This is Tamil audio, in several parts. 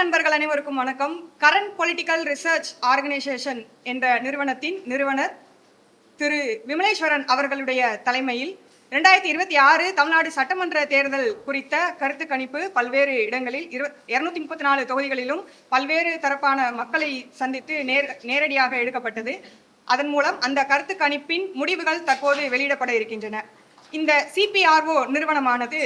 நண்பர்கள் அனைவருக்கும் வணக்கம். கரண்ட் பொலிட்டிக்கல் ரிசர்ச் ஆர்கனைசேஷன் என்ற நிறுவனத்தின் நிறுவனர் திரு விமலேஸ்வரன் அவர்களுடைய தலைமையில் 2026 தமிழ்நாடு சட்டமன்ற தேர்தல் குறித்த கருத்து கணிப்பு பல்வேறு இடங்களில் 234 தொகுதிகளிலும் பல்வேறு தரப்பான மக்களை சந்தித்து நேரடியாக எடுக்கப்பட்டது. அதன் மூலம் அந்த கருத்து கணிப்பின் முடிவுகள் தற்போது வெளியிடப்பட இருக்கின்றன. இந்த சிபிஆர்ஓ நிறுவனமானது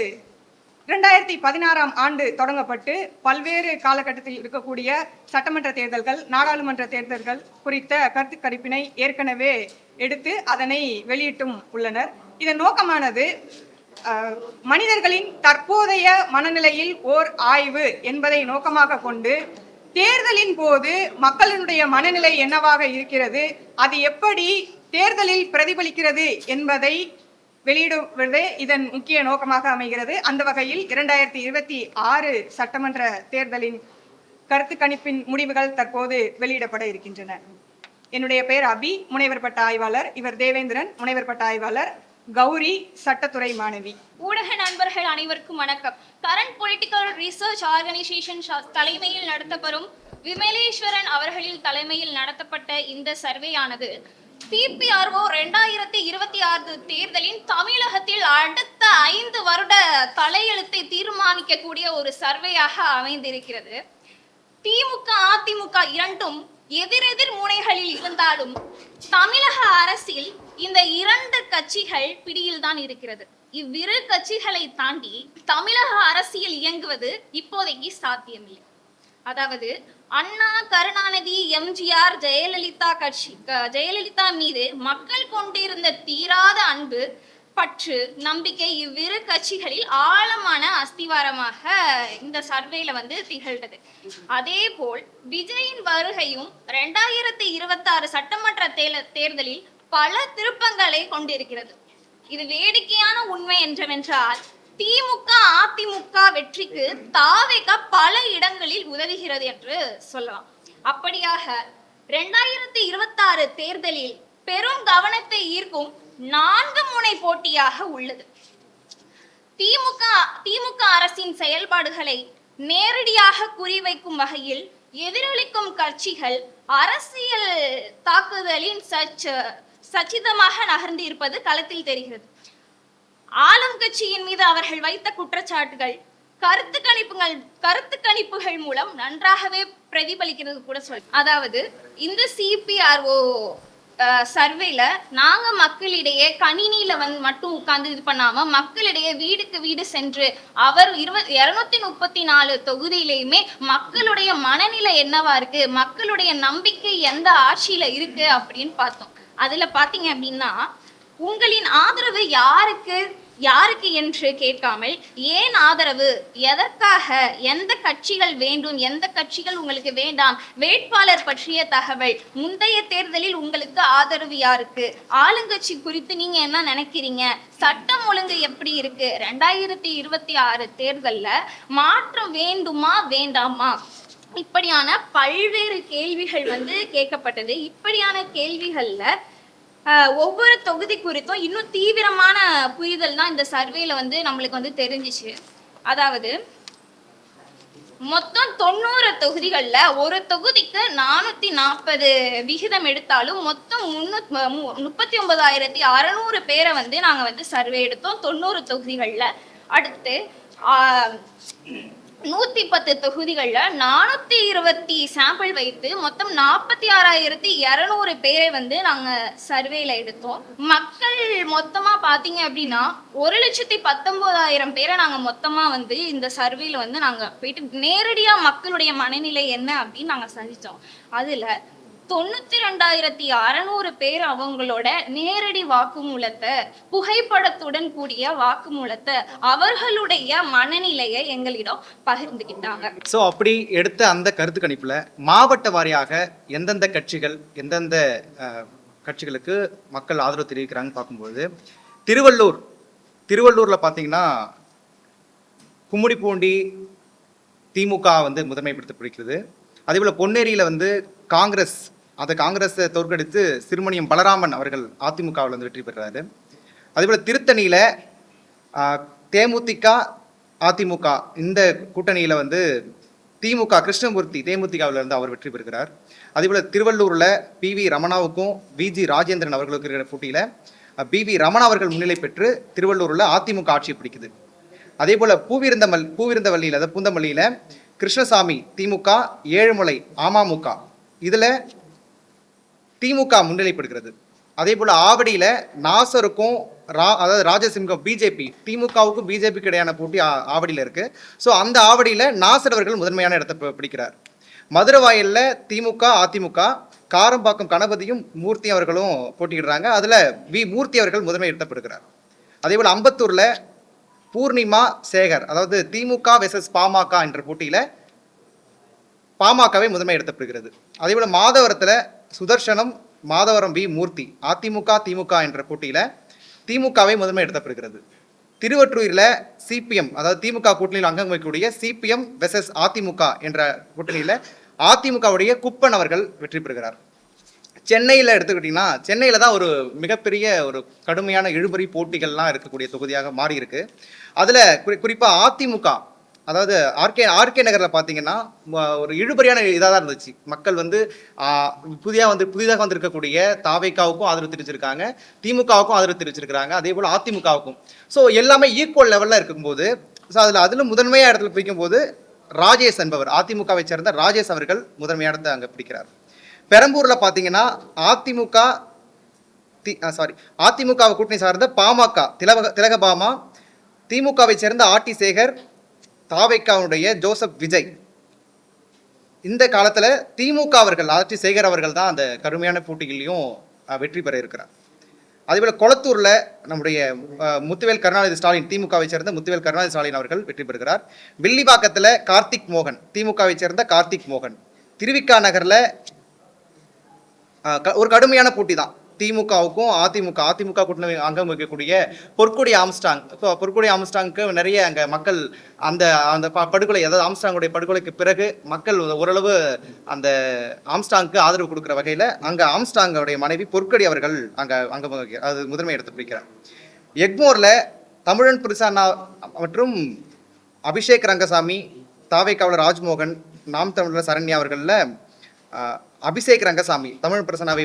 2016ஆம் ஆண்டு தொடங்கப்பட்டு பல்வேறு காலகட்டத்தில் இருக்கக்கூடிய சட்டமன்ற தேர்தல்கள், நாடாளுமன்ற தேர்தல்கள் குறித்த கருத்து கணிப்பினை ஏற்கனவே எடுத்து அதனை வெளியிட்டும் உள்ளனர். இதன் நோக்கமானது மனிதர்களின் தற்போதைய மனநிலையில் ஓர் ஆய்வு என்பதை நோக்கமாக கொண்டு தேர்தலின் போது மக்களினுடைய மனநிலை என்னவாக இருக்கிறது, அது எப்படி தேர்தலில் பிரதிபலிக்கிறது என்பதை வெளியிடுவதே இதன் முக்கிய நோக்கமாக அமைகிறது. அந்த வகையில் 2026 சட்டமன்ற தேர்தலின் கருத்து கணிப்பின் முடிவுகள் தற்போது வெளியிடப்பட இருக்கின்றன. என்னுடைய பெயர் அபி, முனைவர் பட்ட ஆய்வாளர். இவர் தேவேந்திரன், முனைவர் பட்ட ஆய்வாளர். கௌரி, சட்டத்துறை மாணவி. ஊடக நண்பர்கள் அனைவருக்கும் வணக்கம். கரண்ட் பொலிட்டிக்கல் ரிசர்ச் ஆர்கனைசேஷன் தலைமையில் நடத்தப்படும் விமலேஸ்வரன் அவர்களின் தலைமையில் நடத்தப்பட்ட இந்த சர்வேயானது சிபிஆர்ஓ 2026 தேர்தலின் தமிழகத்தில் அடுத்த 5 வருட தலையெழுத்தை தீர்மானிக்கக்கூடிய ஒரு சர்வேயாக அமைந்திருக்கிறது. திமுக, அதிமுக இரண்டும் எதிரெதிர் முனைகளில் இருந்தாலும் தமிழக அரசில் இந்த 2 கட்சிகள் பிடியில் தான் இருக்கிறது. இவ்விரு கட்சிகளை தாண்டி தமிழக அரசியல் இயங்குவது இப்போதைக்கு சாத்தியமில்லை. அதாவது அண்ணா, கருணாநிதி, எம்ஜிஆர், ஜெயலலிதா மீது மக்கள் கொண்டிருந்த தீராத அன்பு, பற்று, நம்பிக்கை இவ்விரு கட்சிகளில் ஆழமான அஸ்திவாரமாக இந்த சர்வேல திகழ்கிறது. அதே போல் விஜயின் வருகையும் 2026 சட்டமன்ற தேர்தலில் பல திருப்பங்களை கொண்டிருக்கிறது. இது வேடிக்கையான உண்மை என்றவென்றால் திமுக, அதிமுக வெற்றிக்கு தாவேக பல இடங்களில் உதவுகிறது என்று சொல்லலாம். அப்படியாக 2026 தேர்தலில் பெரும் கவனத்தை ஈர்க்கும் 4 முனை போட்டியாக உள்ளது. திமுக அரசின் செயல்பாடுகளை நேரடியாக குறிவைக்கும் வகையில் எதிரொலிக்கும் கட்சிகள் அரசியல் தாக்குதலின் சச்சிதமாக நகர்ந்து இருப்பது களத்தில் தெரிகிறது. ஆளும் கட்சியின் மீது அவர்கள் வைத்த குற்றச்சாட்டுகள் கருத்து கணிப்புகள் மூலம் நன்றாகவே பிரதிபலிக்கிறது கூட சொல்ல. அதாவது இந்த சிபிஆர்ஓ சர்வேல நாங்க மக்களிடையே கணினியில மட்டும் உட்கார்ந்து இது பண்ணாம மக்களிடையே வீடுக்கு வீடு சென்று அவர் 234 தொகுதியிலையுமே மக்களுடைய மனநிலை என்னவா இருக்கு, மக்களுடைய நம்பிக்கை எந்த ஆட்சியில இருக்கு அப்படின்னு பார்த்தோம். அதுல பாத்தீங்க அப்படின்னா உங்களின் ஆதரவு யாருக்கு என்று கேட்காமல் ஏன் ஆதரவு, எதற்காக, எந்த கட்சிகள் வேண்டும், எந்த கட்சிகள் உங்களுக்கு வேண்டாம், வேட்பாளர் பற்றிய தகவல், முந்தைய தேர்தலில் உங்களுக்கு ஆதரவு யாருக்கு, ஆளுங்கட்சி குறித்து நீங்க என்ன நினைக்கிறீங்க, சட்டம் ஒழுங்கு எப்படி இருக்கு, 2026 தேர்தல்ல மாற்றம் வேண்டுமா வேண்டாமா, இப்படியான பல்வேறு கேள்விகள் கேட்கப்பட்டது. இப்படியான கேள்விகள்ல ஒவ்வொரு தொகுதி குறித்தும் இன்னும் தீவிரமான புரிதல் தான் இந்த சர்வேல நம்மளுக்கு தெரிஞ்சிச்சு. அதாவது மொத்தம் 90 தொகுதிகள்ல ஒரு தொகுதிக்கு 440 விகிதம் எடுத்தாலும் மொத்தம் 39,600 பேரை நாங்க சர்வே எடுத்தோம் 90 தொகுதிகள்ல. அடுத்து 110 தொகுதிகள்ல 420 சாம்பிள் வைத்து மொத்தம் 46,200 பேரை நாங்க சர்வேல எடுத்தோம். மக்கள் மொத்தமா பாத்தீங்க அப்படின்னா 1,19,000 பேரை நாங்க மொத்தமா இந்த சர்வேல நாங்க போயிட்டு நேரடியா மக்களுடைய மனநிலை என்ன அப்படின்னு நாங்க சந்திச்சோம். அதுல 92,600 பேர் அவங்களோட நேரடி வாக்குமூலத்தை, புகைப்படத்துடன் கூடிய வாக்குமூலத்தை, அவர்களுடைய மனநிலையை எங்களிடம் பகிர்ந்துக்கிட்டாங்க. ஸோ அப்படி எடுத்த அந்த கருத்து கணிப்புல மாவட்ட வாரியாக எந்தெந்த கட்சிகளுக்கு மக்கள் ஆதரவு தெரிவிக்கிறாங்கன்னு பார்க்கும்போது திருவள்ளூர்ல பார்த்தீங்கன்னா கும்மிடிப்பூண்டி திமுக முதன்மைப்படுத்த பிடிக்கிறது. அதே போல பொன்னேரியில காங்கிரஸ் காங்கிரஸை தோற்கடித்து சிறுமணியம் பலராமன் அவர்கள் அதிமுகவில் வெற்றி பெறாரு. அதேபோல திருத்தணியில தேமுதிக அதிமுக இந்த கூட்டணியில திமுக கிருஷ்ணமூர்த்தி தேமுதிகவில் இருந்து அவர் வெற்றி பெறுகிறார். அதேபோல திருவள்ளூர்ல PV ரமணாவுக்கும் VG ராஜேந்திரன் அவர்களுக்கு இருக்கிற போட்டியில PV ரமணா அவர்கள் முன்னிலை பெற்று திருவள்ளூர்ல அதிமுக ஆட்சி பிடிக்குது. அதே போல பூவிருந்தவல்லியில அதாவது பூந்தமல்லியில கிருஷ்ணசாமி திமுக, ஏழுமலை அமமுக இதுல திமுக முன்னிலைப்படுகிறது. அதே போல ஆவடியில நாசருக்கும் அதாவது ராஜசிங்கம் பிஜேபி, திமுகவுக்கும் பிஜேபிக்கு இடையான போட்டி ஆவடியில இருக்கு. ஸோ அந்த ஆவடியில நாசர் அவர்கள் முதன்மையான இடத்தை பிடிக்கிறார். மதுரவாயல்ல திமுக அதிமுக, காரம்பாக்கம் கணபதியும் மூர்த்தி அவர்களும் போட்டியிடுறாங்க. அதுல மூர்த்தி அவர்கள் முதன்மை இடத்தப்படுகிறார். அதே போல அம்பத்தூர்ல பூர்ணிமா சேகர் அதாவது திமுக வெர்சஸ் பாமக என்ற போட்டியில பாமகவை முதன்மை இடத்தப்படுகிறது. அதே போல மாதவரத்துல சுதர்சனம், மாதவரம் மூர்த்தி அதிமுக திமுக என்ற போட்டியில திமுகவை முதன்மை இடத்தப்படுகிறது. திருவற்றூரில் CPM அதாவது திமுக கூட்டணியில் அங்கம் வைக்கக்கூடிய CPM வெர்சஸ் அதிமுக என்ற கூட்டணியில் அதிமுகவுடைய குப்பன் அவர்கள் வெற்றி பெறுகிறார். சென்னையில் எடுத்துக்கிட்டிங்கன்னா சென்னையில் தான் ஒரு மிகப்பெரிய ஒரு கடுமையான இழுபறி போட்டிகள்லாம் இருக்கக்கூடிய தொகுதியாக மாறி இருக்கு. அதில் குறிப்பாக அதிமுக அதாவது ஆர்கே நகரில் பார்த்தீங்கன்னா ஒரு இழுபறியான இதாக தான் இருந்துச்சு. மக்கள் வந்து புதிதாக வந்திருக்கக்கூடிய தாவேக்காவுக்கும் ஆதரவு தெரிவிச்சிருக்காங்க, திமுகவுக்கும் ஆதரவு தெரிவிச்சிருக்கிறாங்க, அதே போல் அதிமுகவுக்கும். ஸோ எல்லாமே ஈக்குவல் லெவலில் இருக்கும்போது ஸோ அதில் முதன்மையாக இடத்துல பிடிக்கும்போது ராஜேஷ் என்பவர் அதிமுகவை சேர்ந்த ராஜேஷ் அவர்கள் முதன்மையான இடத்தை அங்கே பிடிக்கிறார். பெரம்பூரில் பார்த்தீங்கன்னா அதிமுக கூட்டணி சார்ந்த பாமக திலகபாமா, திமுகவை சேர்ந்த RT சேகர், தாவேக்காவுடைய ஜோசப் விஜய். இந்த காலத்தில் திமுக அவர்கள் RT சேகர் அவர்கள் தான் அந்த கடுமையான போட்டிகளையும் வெற்றி பெற இருக்கிறார். அதேபோல் கொளத்தூரில் நம்முடைய முத்துவேல் கருணாநிதி ஸ்டாலின், திமுகவை சேர்ந்த முத்துவேல் கருணாநிதி ஸ்டாலின் அவர்கள் வெற்றி பெறுகிறார். வில்லிவாக்கத்தில் கார்த்திக் மோகன், திமுகவை சேர்ந்த கார்த்திக் மோகன். திருவிக்கா நகரில் ஒரு கடுமையான போட்டி தான் திமுகவுக்கும் அதிமுக கூட்டணி அங்கம் வைக்கக்கூடிய பொற்கொடி ஆம்ஸ்டாங். ஸோ பொற்கொடி ஆம்ஸ்டாங்க்கு நிறைய அங்கே மக்கள் அந்த படுகொலை அதாவது ஆம்ஸ்டாங்குடைய படுகொலைக்கு பிறகு மக்கள் ஓரளவு அந்த ஆம்ஸ்டாங்க்கு ஆதரவு கொடுக்குற வகையில் அங்கே ஆம்ஸ்டாங்குடைய மனைவி பொற்கொடி அவர்கள் அங்கம் அது முதன்மை எடுத்து பிடிக்கிறார். எக்மோரில் தமிழன் புரிசானா மற்றும் அபிஷேக் ரங்கசாமி, தாவேக்காவில் ராஜ்மோகன், நாம் தமிழர் சரண்யா அவர்களில் அபிஷேக் ரங்கசாமி தமிழ் பிரசனாவை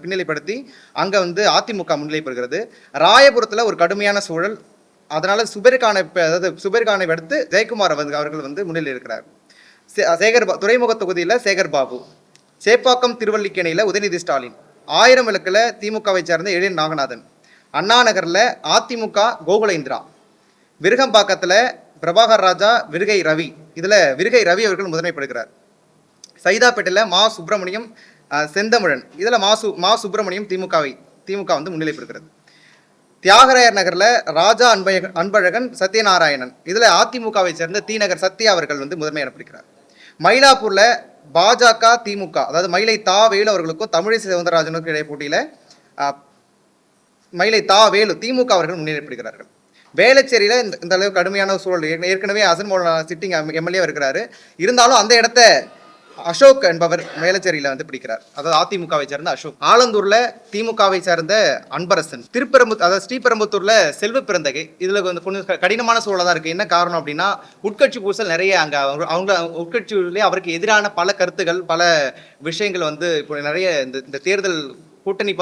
பின்னிலைப்படுத்தி அங்கே வந்து அதிமுக முன்னிலை பெறுகிறது. ராயபுரத்தில் ஒரு கடுமையான சூழல், அதனால சுபேர்கானை அடுத்து ஜெயக்குமார் அவர்கள் வந்து முன்னிலை இருக்கிறார். துறைமுக தொகுதியில் சேகர் பாபு, சேப்பாக்கம் திருவல்லிக்கேணியில் உதயநிதி ஸ்டாலின், 1000 விளக்கில் திமுகவை சேர்ந்த எழில் நாகநாதன், அண்ணா நகரில் அதிமுக கோகுலேந்திரா, விருகம்பாக்கத்தில் பிரபாகர் ராஜா, விருகை ரவி, இதில் விருகை ரவி அவர்கள் முதன்மைப்படுகிறார். சைதாப்பேட்டையில் மா சுப்பிரமணியம், செந்தமிழன், இதில் மா சுப்பிரமணியம் திமுக வந்து முன்னிலை பெறுகிறது. தியாகராயர் நகரில் ராஜா அன்பழகன், சத்யநாராயணன், இதில் அதிமுகவை சேர்ந்த நகர் சத்யா அவர்கள் வந்து முதன்மை இடம்பிடிக்கிறார். மயிலாப்பூரில் பாஜக திமுக அதாவது மயிலை வேலு அவர்களுக்கும் தமிழிசை சவுந்தரராஜனுக்கும் இடையே போட்டியில் மயிலை வேலு திமுக அவர்கள் முன்னிலைப்படுகிறார்கள். வேளச்சேரியில் இந்த அளவு கடுமையான சூழல், ஏற்கனவே அசன் மௌலானா சிட்டிங் MLA இருக்கிறாரு, இருந்தாலும் அந்த இடத்த அசோக் என்பவர் வேளச்சேரியில் வந்து பிடிக்கிறார், அதாவது அதிமுகவை சேர்ந்த அசோக். ஆலந்தூர்ல திமுகவை சேர்ந்த அன்பரசன், ஸ்ரீபெரும்புத்தூர்ல செல்வ பிறந்தகை. இதுல கொஞ்சம் கடினமான சூழலாக தான் இருக்கு. என்ன காரணம் அப்படின்னா உட்கட்சி பூசல் நிறைய அங்க அவங்க உட்கட்சியிலே அவருக்கு எதிரான பல கருத்துகள், பல விஷயங்கள் வந்து இப்போ நிறைய இந்த தேர்தல் கூட்டணி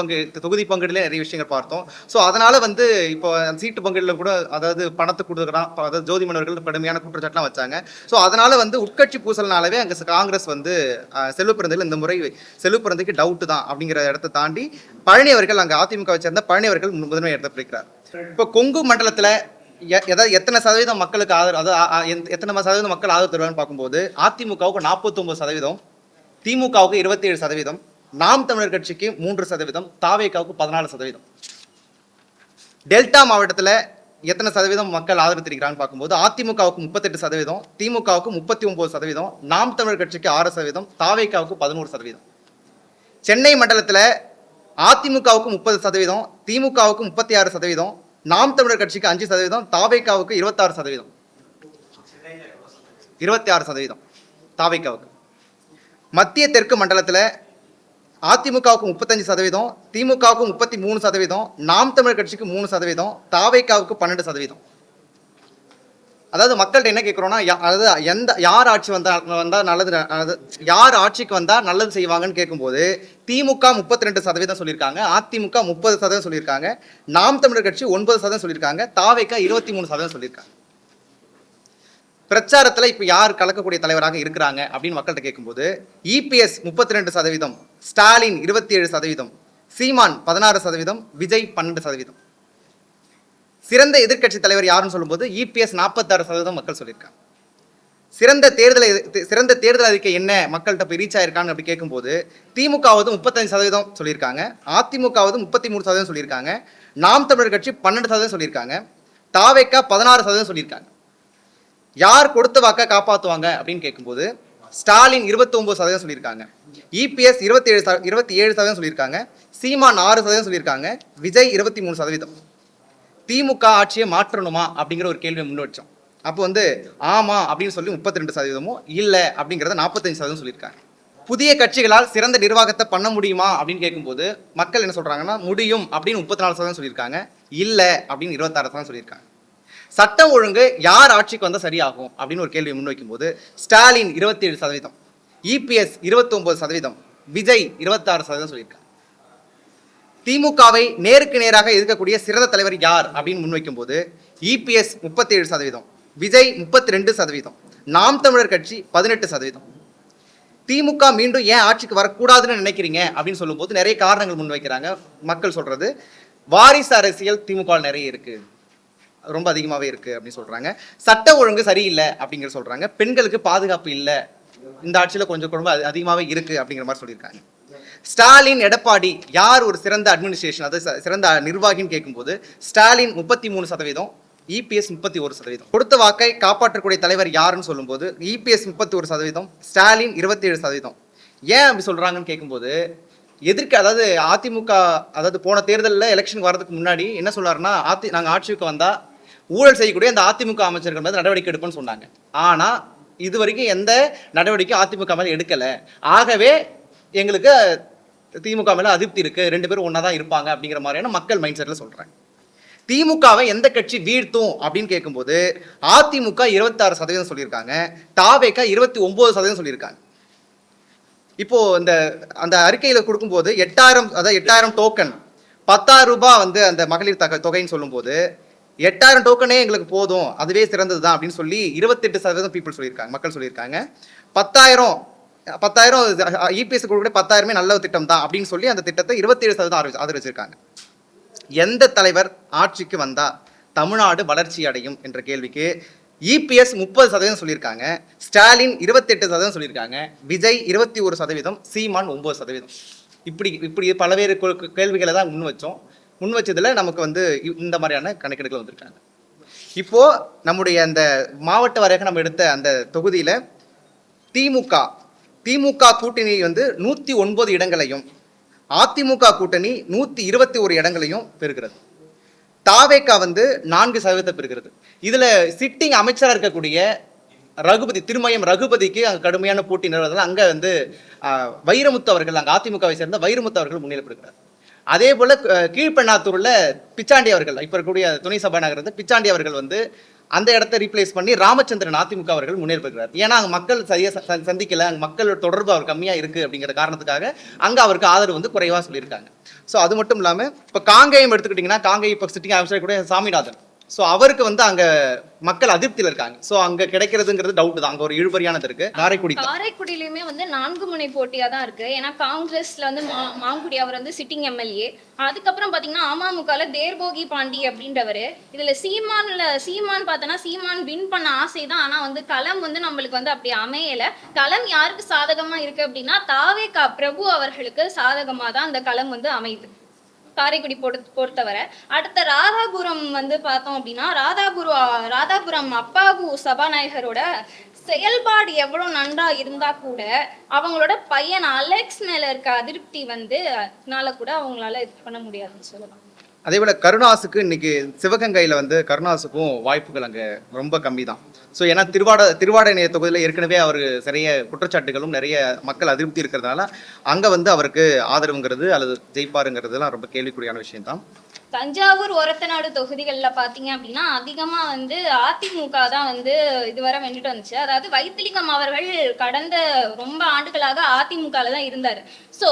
தொகுதி பங்கீடுல நிறைய விஷயங்கள் பார்த்தோம். ஸோ அதனால வந்து இப்போ சீட்டு பங்கீடுல கூட அதாவது பணத்தை கொடுக்குறான், அதாவது ஜோதி மன்னர்கள் கடுமையான குற்றச்சாட்டுலாம் வச்சாங்க. ஸோ அதனால வந்து உட்கட்சி பூசல்னாலவே அங்கே காங்கிரஸ் வந்து செல்வ பிறந்தையில் இந்த முறை செல்வ பிறந்தைக்கு டவுட் தான் அப்படிங்கிற இடத்தை தாண்டி பழனி அவர்கள் அங்கே அதிமுகவை சேர்ந்த பழனி அவர்கள் முதன்மை இடத்தை பிடிக்கிறார். இப்போ கொங்கு மண்டலத்தில் எத்தனை சதவீதம் மக்களுக்கு ஆதரவு, அதாவது எத்தனை சதவீதம் மக்கள் ஆதரவு தருவான்னு பார்க்கும்போது அதிமுகவுக்கு 49%, திமுகவுக்கு 27%, நாம் தமிழர் கட்சிக்கு 3%, தாவேக்காவுக்கு 14%. டெல்டா மாவட்டத்தில் எத்தனை சதவீதம் மக்கள் ஆதரவு தெரிவிக்கிறான்னு பார்க்கும்போது அதிமுகவுக்கு 38%, திமுகவுக்கு 39%, நாம் தமிழர் கட்சிக்கு 6%, தாவேக்காவுக்கு 11%. சென்னை மண்டலத்தில் அதிமுகவுக்கு 30%, திமுகவுக்கு 36%, நாம் தமிழர் கட்சிக்கு 5%, தாவேக்காவுக்கு 26%. தாவேக்காவுக்கு. மத்திய தெற்கு மண்டலத்தில் அதிமுகவுக்கு 35%, திமுகவுக்கு 33%, நாம் தமிழர் கட்சிக்கு 3%, தாவேக்காவுக்கு 12%. அதாவது மக்கள்கிட்ட என்ன கேட்குறோம்னா, அதாவது யார் ஆட்சி வந்தா நல்லது, அதாவது யார் ஆட்சிக்கு வந்தா நல்லது செய்வாங்கன்னு கேட்கும்போது திமுக 32% சொல்லியிருக்காங்க, அதிமுக 30% சொல்லியிருக்காங்க, நாம் தமிழர் கட்சி 9% சொல்லியிருக்காங்க, தாவேகா 23% சொல்லியிருக்காங்க. பிரச்சாரத்துல இப்ப யார் கலக்கக்கூடிய தலைவராக இருக்கிறாங்க அப்படின்னு மக்கள்கிட்ட கேட்கும்போது இபிஎஸ் 32%, ஸ்டாலின் 27%, சீமான் 16%, விஜய் 12%. சிறந்த எதிர்க்கட்சி தலைவர் யாருன்னு சொல்லும்போது இபிஎஸ் 46% மக்கள் சொல்லியிருக்காங்க. சிறந்த தேர்தல் அறிக்கை என்ன மக்கள்கிட்ட போய் ரீச் ஆயிருக்காங்க அப்படி கேட்கும்போது திமுகவது 35% சொல்லியிருக்காங்க, அதிமுகவது 33% சொல்லியிருக்காங்க, நாம் தமிழர் கட்சி 12% சொல்லியிருக்காங்க, தாவேகா 16% சொல்லியிருக்காங்க. யார் கொடுத்த வாக்கை காப்பாற்றுவாங்க அப்படின்னு கேட்கும்போது ஸ்டாலின் 29% சொல்லியிருக்காங்க, இபிஎஸ் 27% சொல்லியிருக்காங்க, சீமான் 6% சொல்லியிருக்காங்க, விஜய் 23%. திமுக ஆட்சியை மாற்றணுமா அப்படிங்கிற ஒரு கேள்வியை முன் வச்சோம். அப்போ ஆமா அப்படின்னு சொல்லி 32%, இல்லை அப்படிங்கிறத 45% சொல்லியிருக்காங்க. புதிய கட்சிகளால் சிறந்த நிர்வாகத்தை பண்ண முடியுமா அப்படின்னு கேட்கும்போது மக்கள் என்ன சொல்றாங்கன்னா முடியும் அப்படின்னு 34% சொல்லியிருக்காங்க, இல்லை அப்படின்னு 26% சொல்லியிருக்காங்க. சட்டம் ஒழுங்கு யார் ஆட்சிக்கு வந்தால் சரியாகும் அப்படின்னு ஒரு கேள்வியை முன்வைக்கும் போது ஸ்டாலின் 27%, இபிஎஸ் 29%, விஜய் 26% சொல்லியிருக்காங்க. திமுகவை நேருக்கு நேராக எதிர்க்கக்கூடிய சிறந்த தலைவர் யார் அப்படின்னு முன்வைக்கும் போது இபிஎஸ் 37%, விஜய் 32%, நாம் தமிழர் கட்சி 18%. திமுக மீண்டும் ஏன் ஆட்சிக்கு வரக்கூடாதுன்னு நினைக்கிறீங்க அப்படின்னு சொல்லும்போது நிறைய காரணங்கள் முன்வைக்கிறாங்க. மக்கள் சொல்றது வாரிசு அரசியல் திமுக நிறைய இருக்கு, ரொம்ப அதிகமாகவே இருக்கு அப்படின்னு சொல்றாங்க. சட்ட ஒழுங்கு சரியில்லை அப்படிங்கிற சொல்றாங்க. பெண்களுக்கு பாதுகாப்பு இல்லை, இந்த ஆட்சியில கொஞ்சம் ரொம்ப அதிகமாகவே இருக்கு அப்படிங்கிற மாதிரி சொல்லியிருக்காங்க. ஸ்டாலின் எடப்பாடி யார் ஒரு சிறந்த அட்மினிஸ்ட்ரேஷன், அதாவது சிறந்த நிர்வாகின்னு கேட்கும்போது ஸ்டாலின் 33%, இபிஎஸ் 31%. கொடுத்த வாக்கை காப்பாற்றக்கூடிய தலைவர் யாருன்னு சொல்லும்போது இபிஎஸ் 31%, ஸ்டாலின் 27%. ஏன் அப்படி சொல்றாங்கன்னு கேட்கும்போது அதாவது அதிமுக, அதாவது போன தேர்தலில் எலெக்ஷன் வர்றதுக்கு முன்னாடி என்ன சொல்றாருன்னா நாங்கள் ஆட்சிக்கு வந்தா ஊழல் செய்யக்கூடிய அந்த அதிமுக அமைச்சர்கள் மீது நடவடிக்கை எடுப்பேன்னு சொன்னாங்க. ஆனா இது வரைக்கும் எந்த நடவடிக்கையும் அதிமுக மேல எடுக்கல. ஆகவே எங்களுக்கு திமுக மேல அதிருப்தி இருக்கு, 2 பேரும் ஒன்னா தான் இருப்பாங்க அப்படிங்கிற மாதிரியான மக்கள் மைண்ட் செட்ல சொல்றாங்க. திமுகவை எந்த கட்சி வீழ்த்தும் அப்படின்னு கேட்கும்போது அதிமுக 26% சொல்லியிருக்காங்க, தாவேகா 29% சொல்லியிருக்காங்க. இப்போ அந்த அறிக்கையில கொடுக்கும்போது 8000 டோக்கன் 10,000 ரூபாய் அந்த மகளிர் தொகைன்னு சொல்லும்போது 8000 டோக்கனே எங்களுக்கு போதும், அதுவே சிறந்தது தான் அப்படின்னு சொல்லி 28% பீப்புள் சொல்லியிருக்காங்க, மக்கள் சொல்லியிருக்காங்க. 10,000 இபிஎஸ் கொடுக்கக்கூடிய 10,000 நல்ல திட்டம் தான் அப்படின்னு சொல்லி அந்த திட்டத்தை 27% ஆதரிச்சிருக்காங்க. எந்த தலைவர் ஆட்சிக்கு வந்தா தமிழ்நாடு வளர்ச்சி அடையும் என்ற கேள்விக்கு இபிஎஸ் 30% சொல்லியிருக்காங்க, ஸ்டாலின் 28% சொல்லியிருக்காங்க, விஜய் 21%, சீமான் 9%. இப்படி பல்வேறு கேள்விகளை தான் முன் வச்சதுல நமக்கு இந்த மாதிரியான கணக்கெடுகள் வந்திருக்காங்க. இப்போ நம்முடைய அந்த மாவட்ட வாரியாக நம்ம எடுத்த அந்த தொகுதியில திமுக கூட்டணி 109 இடங்களையும், அதிமுக கூட்டணி 121 இடங்களையும் பெறுகிறது. தாவேகா 4% பெறுகிறது. இதுல சிட்டிங் அமைச்சராக இருக்கக்கூடிய திருமயம் ரகுபதிக்கு அங்க கடுமையான போட்டி நிலவுவதால் அங்க வைரமுத்து அவர்கள், அங்க அதிமுகவை சேர்ந்த வைரமுத்து அவர்கள் முன்னிலை பெறுகிறார். அதே போல கீழ்பெண்ணாத்தூர்ல பிச்சாண்டி அவர்கள், இப்ப இருக்கக்கூடிய துணை சபாநாயகர் பிச்சாண்டி அவர்கள் அந்த இடத்தை ரீப்ளேஸ் பண்ணி ராமச்சந்திரன் அதிமுக அவர்கள் முன்னேறுகிறார். ஏன்னா அங்க மக்கள் சரியா சந்திக்கல, அங்க மக்களோட தொடர்பு அவர் கம்மியா இருக்கு அப்படிங்கிற காரணத்துக்காக அங்க அவருக்கு ஆதரவு குறைவா சொல்லியிருக்காங்க. ஸோ அது மட்டும் இல்லாம இப்ப காங்கேயம் எடுத்துக்கிட்டீங்கன்னா, காங்கேயம் இப்ப சிட்டிங் அமைச்சர் கூட சாமிநாதன், ஸோ அவருக்கு அங்க மக்கள் அதிருப்தியில் இருக்காங்க. ஸோ அங்க கிடைக்கிறதுங்கிறது டவுட் தான், அங்க ஒரு இழுபறியானது இருக்கு. காரைக்குடியிலுமே 4 முனை போட்டியா தான் இருக்கு. ஏன்னா காங்கிரஸ்ல மாங்குடி அவர் சிட்டிங் எம்எல்ஏ, அதுக்கப்புறம் பாத்தீங்கன்னா அமமுகல தேர்போகி பாண்டி அப்படின்றவரு. இதுல சீமான் பார்த்தோன்னா சீமான் வின் பண்ண ஆசை தான், ஆனா களம் நம்மளுக்கு அப்படி அமையல. களம் யாருக்கு சாதகமா இருக்கு அப்படின்னா தாவேகா பிரபு அவர்களுக்கு சாதகமா தான் அந்த களம் அமையுது காரைக்குடி பொறுத்தவரை. அடுத்த ராதாபுரம் பார்த்தோம் அப்படின்னா ராதாபுரம் அப்பாவு சபாநாயகரோட செயல்பாடு எவ்வளவு நன்றா இருந்தா கூட அவங்களோட பையன் அலெக்ஸ் மேல இருக்க அதிருப்தி கூட அவங்களால இது பண்ண முடியாதுன்னு சொல்லலாம். அதே போல் கருணாஸுக்கு இன்னைக்கு சிவகங்கையில் வந்து கருணாஸுக்கும் வாய்ப்புகள் அங்கே ரொம்ப கம்மி தான். ஸோ ஏன்னா திருவாடனை தொகுதியில் ஏற்கனவே அவர் நிறைய குற்றச்சாட்டுகளும் நிறைய மக்கள் அதிருப்தி இருக்கிறதுனால அங்கே வந்து அவருக்கு ஆதரவுங்கிறது அல்லது ஜெயிப்பாருங்கிறதுலாம் ரொம்ப கேள்விக்குறியான விஷயம்தான். தஞ்சாவூர் ஒரத்தநாடு தொகுதிகளில் பார்த்தீங்க அப்படின்னா அதிகமாக வந்து அதிமுக தான் வந்து இதுவரை வென்றுட்டு வந்துச்சு. அதாவது வைத்திலிங்கம் அவர்கள் கடந்த ரொம்ப ஆண்டுகளாக அதிமுகவில் தான் இருந்தார். ஸோ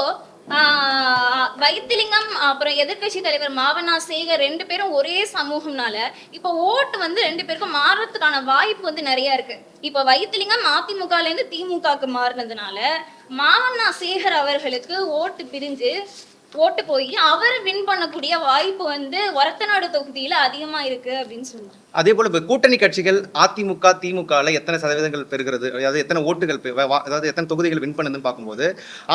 வைத்திலிங்கம் அப்புறம் எதிர்கட்சி தலைவர் மாவனா சேகர் 2 பேரும் ஒரே சமூகம்னால இப்போ ஓட்டு வந்து 2 பேருக்கும் மாறுறதுக்கான வாய்ப்பு வந்து நிறைய இருக்கு. இப்போ வைத்திலிங்கம் அதிமுகல இருந்து திமுகக்கு மாறினதுனால மாவனா சேகர் அவர்களுக்கு ஓட்டு பிரிஞ்சு ஓட்டு போய் அவர் வின் பண்ணக்கூடிய வாய்ப்பு வந்து ஒரத்தநாடு தொகுதியில அதிகமா இருக்கு அப்படின்னு சொல்லுவாங்க. அதே போல இப்போ கூட்டணி கட்சிகள் அதிமுக திமுகவில் எத்தனை சதவீதங்கள் பெறுகிறது, அதாவது எத்தனை ஓட்டுகள் அதாவது எத்தனை தொகுதிகள் வின் பண்ணுதுன்னு பார்க்கும்போது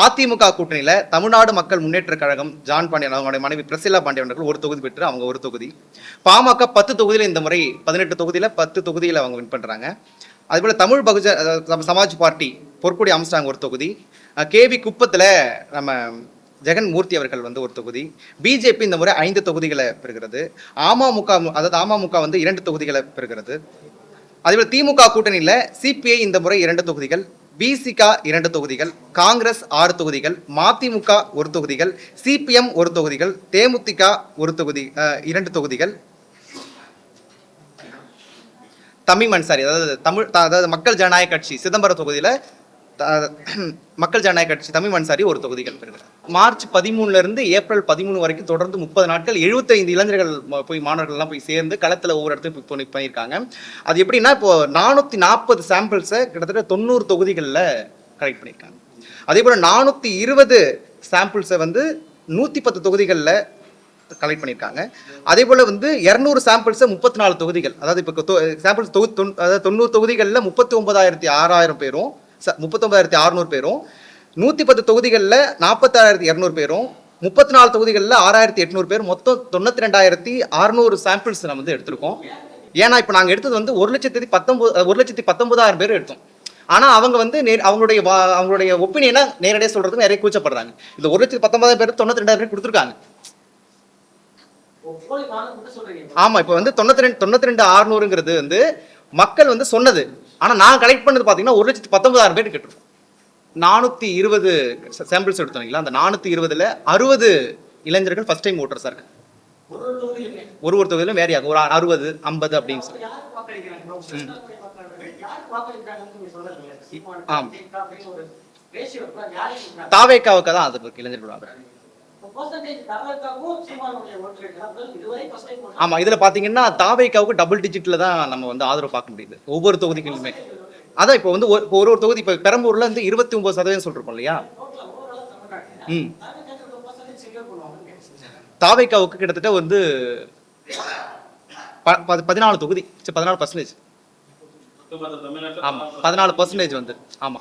அதிமுக கூட்டணியில் தமிழ்நாடு மக்கள் முன்னேற்ற கழகம் ஜான் பாண்டியன் அவங்களுடைய மனைவி பிரசிலா பாண்டியன் அவர்கள் ஒரு தொகுதி பெற்று அவங்க ஒரு தொகுதி, பாமக 10 தொகுதியில் இந்த முறை 18 தொகுதியில் 10 தொகுதியில் அவங்க வின் பண்ணுறாங்க. அதேபோல் தமிழ் சமாஜ் பார்ட்டி பொற்கொடி அமைச்சிட்டாங்க ஒரு தொகுதி, கேவி குப்பத்தில் நம்ம ஜெகன் மூர்த்தி அவர்கள் வந்து ஒரு தொகுதி, பிஜேபி இந்த முறை 5 தொகுதிகளை பெறுகிறது, அமமுக வந்து 2 தொகுதிகளை பெறுகிறது. அதேபோல் திமுக கூட்டணியில் சிபிஐ இந்த முறை 2 தொகுதிகள், பிசிக 2 தொகுதிகள், காங்கிரஸ் 6 தொகுதிகள், மதிமுக 1 தொகுதிகள், சிபிஎம் 1 தொகுதிகள், தேமுதிக 1 தொகுதி 2 தொகுதிகள், தமிழ் அன்சாரி அதாவது மக்கள் ஜனநாயக கட்சி சிதம்பரம் தொகுதியில் மக்கள் ஜனநாயக கட்சி தமிழ் அன்சாரி 1 தொகுதிகள் பெறுகிறார். மார்ச் 13 இருந்து ஏப்ரல் 13 வரைக்கும் தொடர்ந்து 30 நாட்கள் 75 இளைஞர்கள் போய் மாணவர்கள்லாம் போய் சேர்ந்து களத்தில் ஒவ்வொரு இடத்துக்கும் பண்ணியிருக்காங்க. அது எப்படின்னா இப்போ 440 சாம்பிள்ஸை கிட்டத்தட்ட 90 தொகுதிகளில் கலெக்ட் பண்ணியிருக்காங்க. அதே போல் 420 சாம்பிள்ஸை வந்து 110 தொகுதிகளில் கலெக்ட் பண்ணியிருக்காங்க. அதே போல் வந்து 200 சாம்பிள்ஸை 34 தொகுதிகள், அதாவது இப்போ சாம்பிள்ஸ் 90 தொகுதிகளில் 39,600 பேரும் 39,600 பேரும், 110 தொகுதிகளில் 46,200 பேரும், 34 தொகுதிகளில் 6,800 பேர், மொத்தம் 92,600 சாம்பிள்ஸ் நம்ம வந்து எடுத்திருக்கோம். ஏன்னா இப்போ நாங்கள் எடுத்தது வந்து 1,19,000 பேர் எடுத்தோம். ஆனால் அவங்க வந்து அவங்களுடைய ஒப்பீனியனை நேரடியாக சொல்றதுக்கு நிறைய கூச்சப்படுறாங்க. இந்த 1,19,000 பேர் 92,000 பேர் கொடுத்துருக்காங்க. ஆமா, இப்போ வந்து 92,600ங்கிறது வந்து மக்கள் வந்து சொன்னது. ஆனால் நான் கலெக்ட் பண்ணது பார்த்தீங்கன்னா 1,19,000 பேர் கேட்டிருக்கோம். 420 சாம்பிள்ஸ் எடுத்தோங்களா, அந்த 420ல் 60 இளைஞர்கள் ஃபர்ஸ்ட் டைம் ஓட்டர்ஸாக இருக்கு. ஒரு தொகுதியிலும் வேற ஆகும், ஒரு 60 50 அப்படின்னு சொல்லி. தாவேக்காவுக்கு தான் அது இருக்கு இளைஞர்கள். ஆமா, இதுல பாத்தீங்கன்னா தாவேக்காவுக்கு டபுள் டிஜிட்ல தான் நம்ம வந்து ஆதரவு பார்க்க முடியுது ஒவ்வொரு தொகுதிகளுமே. அதான் இப்போ வந்து ஒரு தொகுதி இப்போ பெரம்பூர்ல வந்து 29% சொல்லிருக்கோம் இல்லையா. தாவேக்காவுக்கு கிட்டத்தட்ட வந்து 14 தொகுதி 14%. ஆமா, 14% வந்து. ஆமா,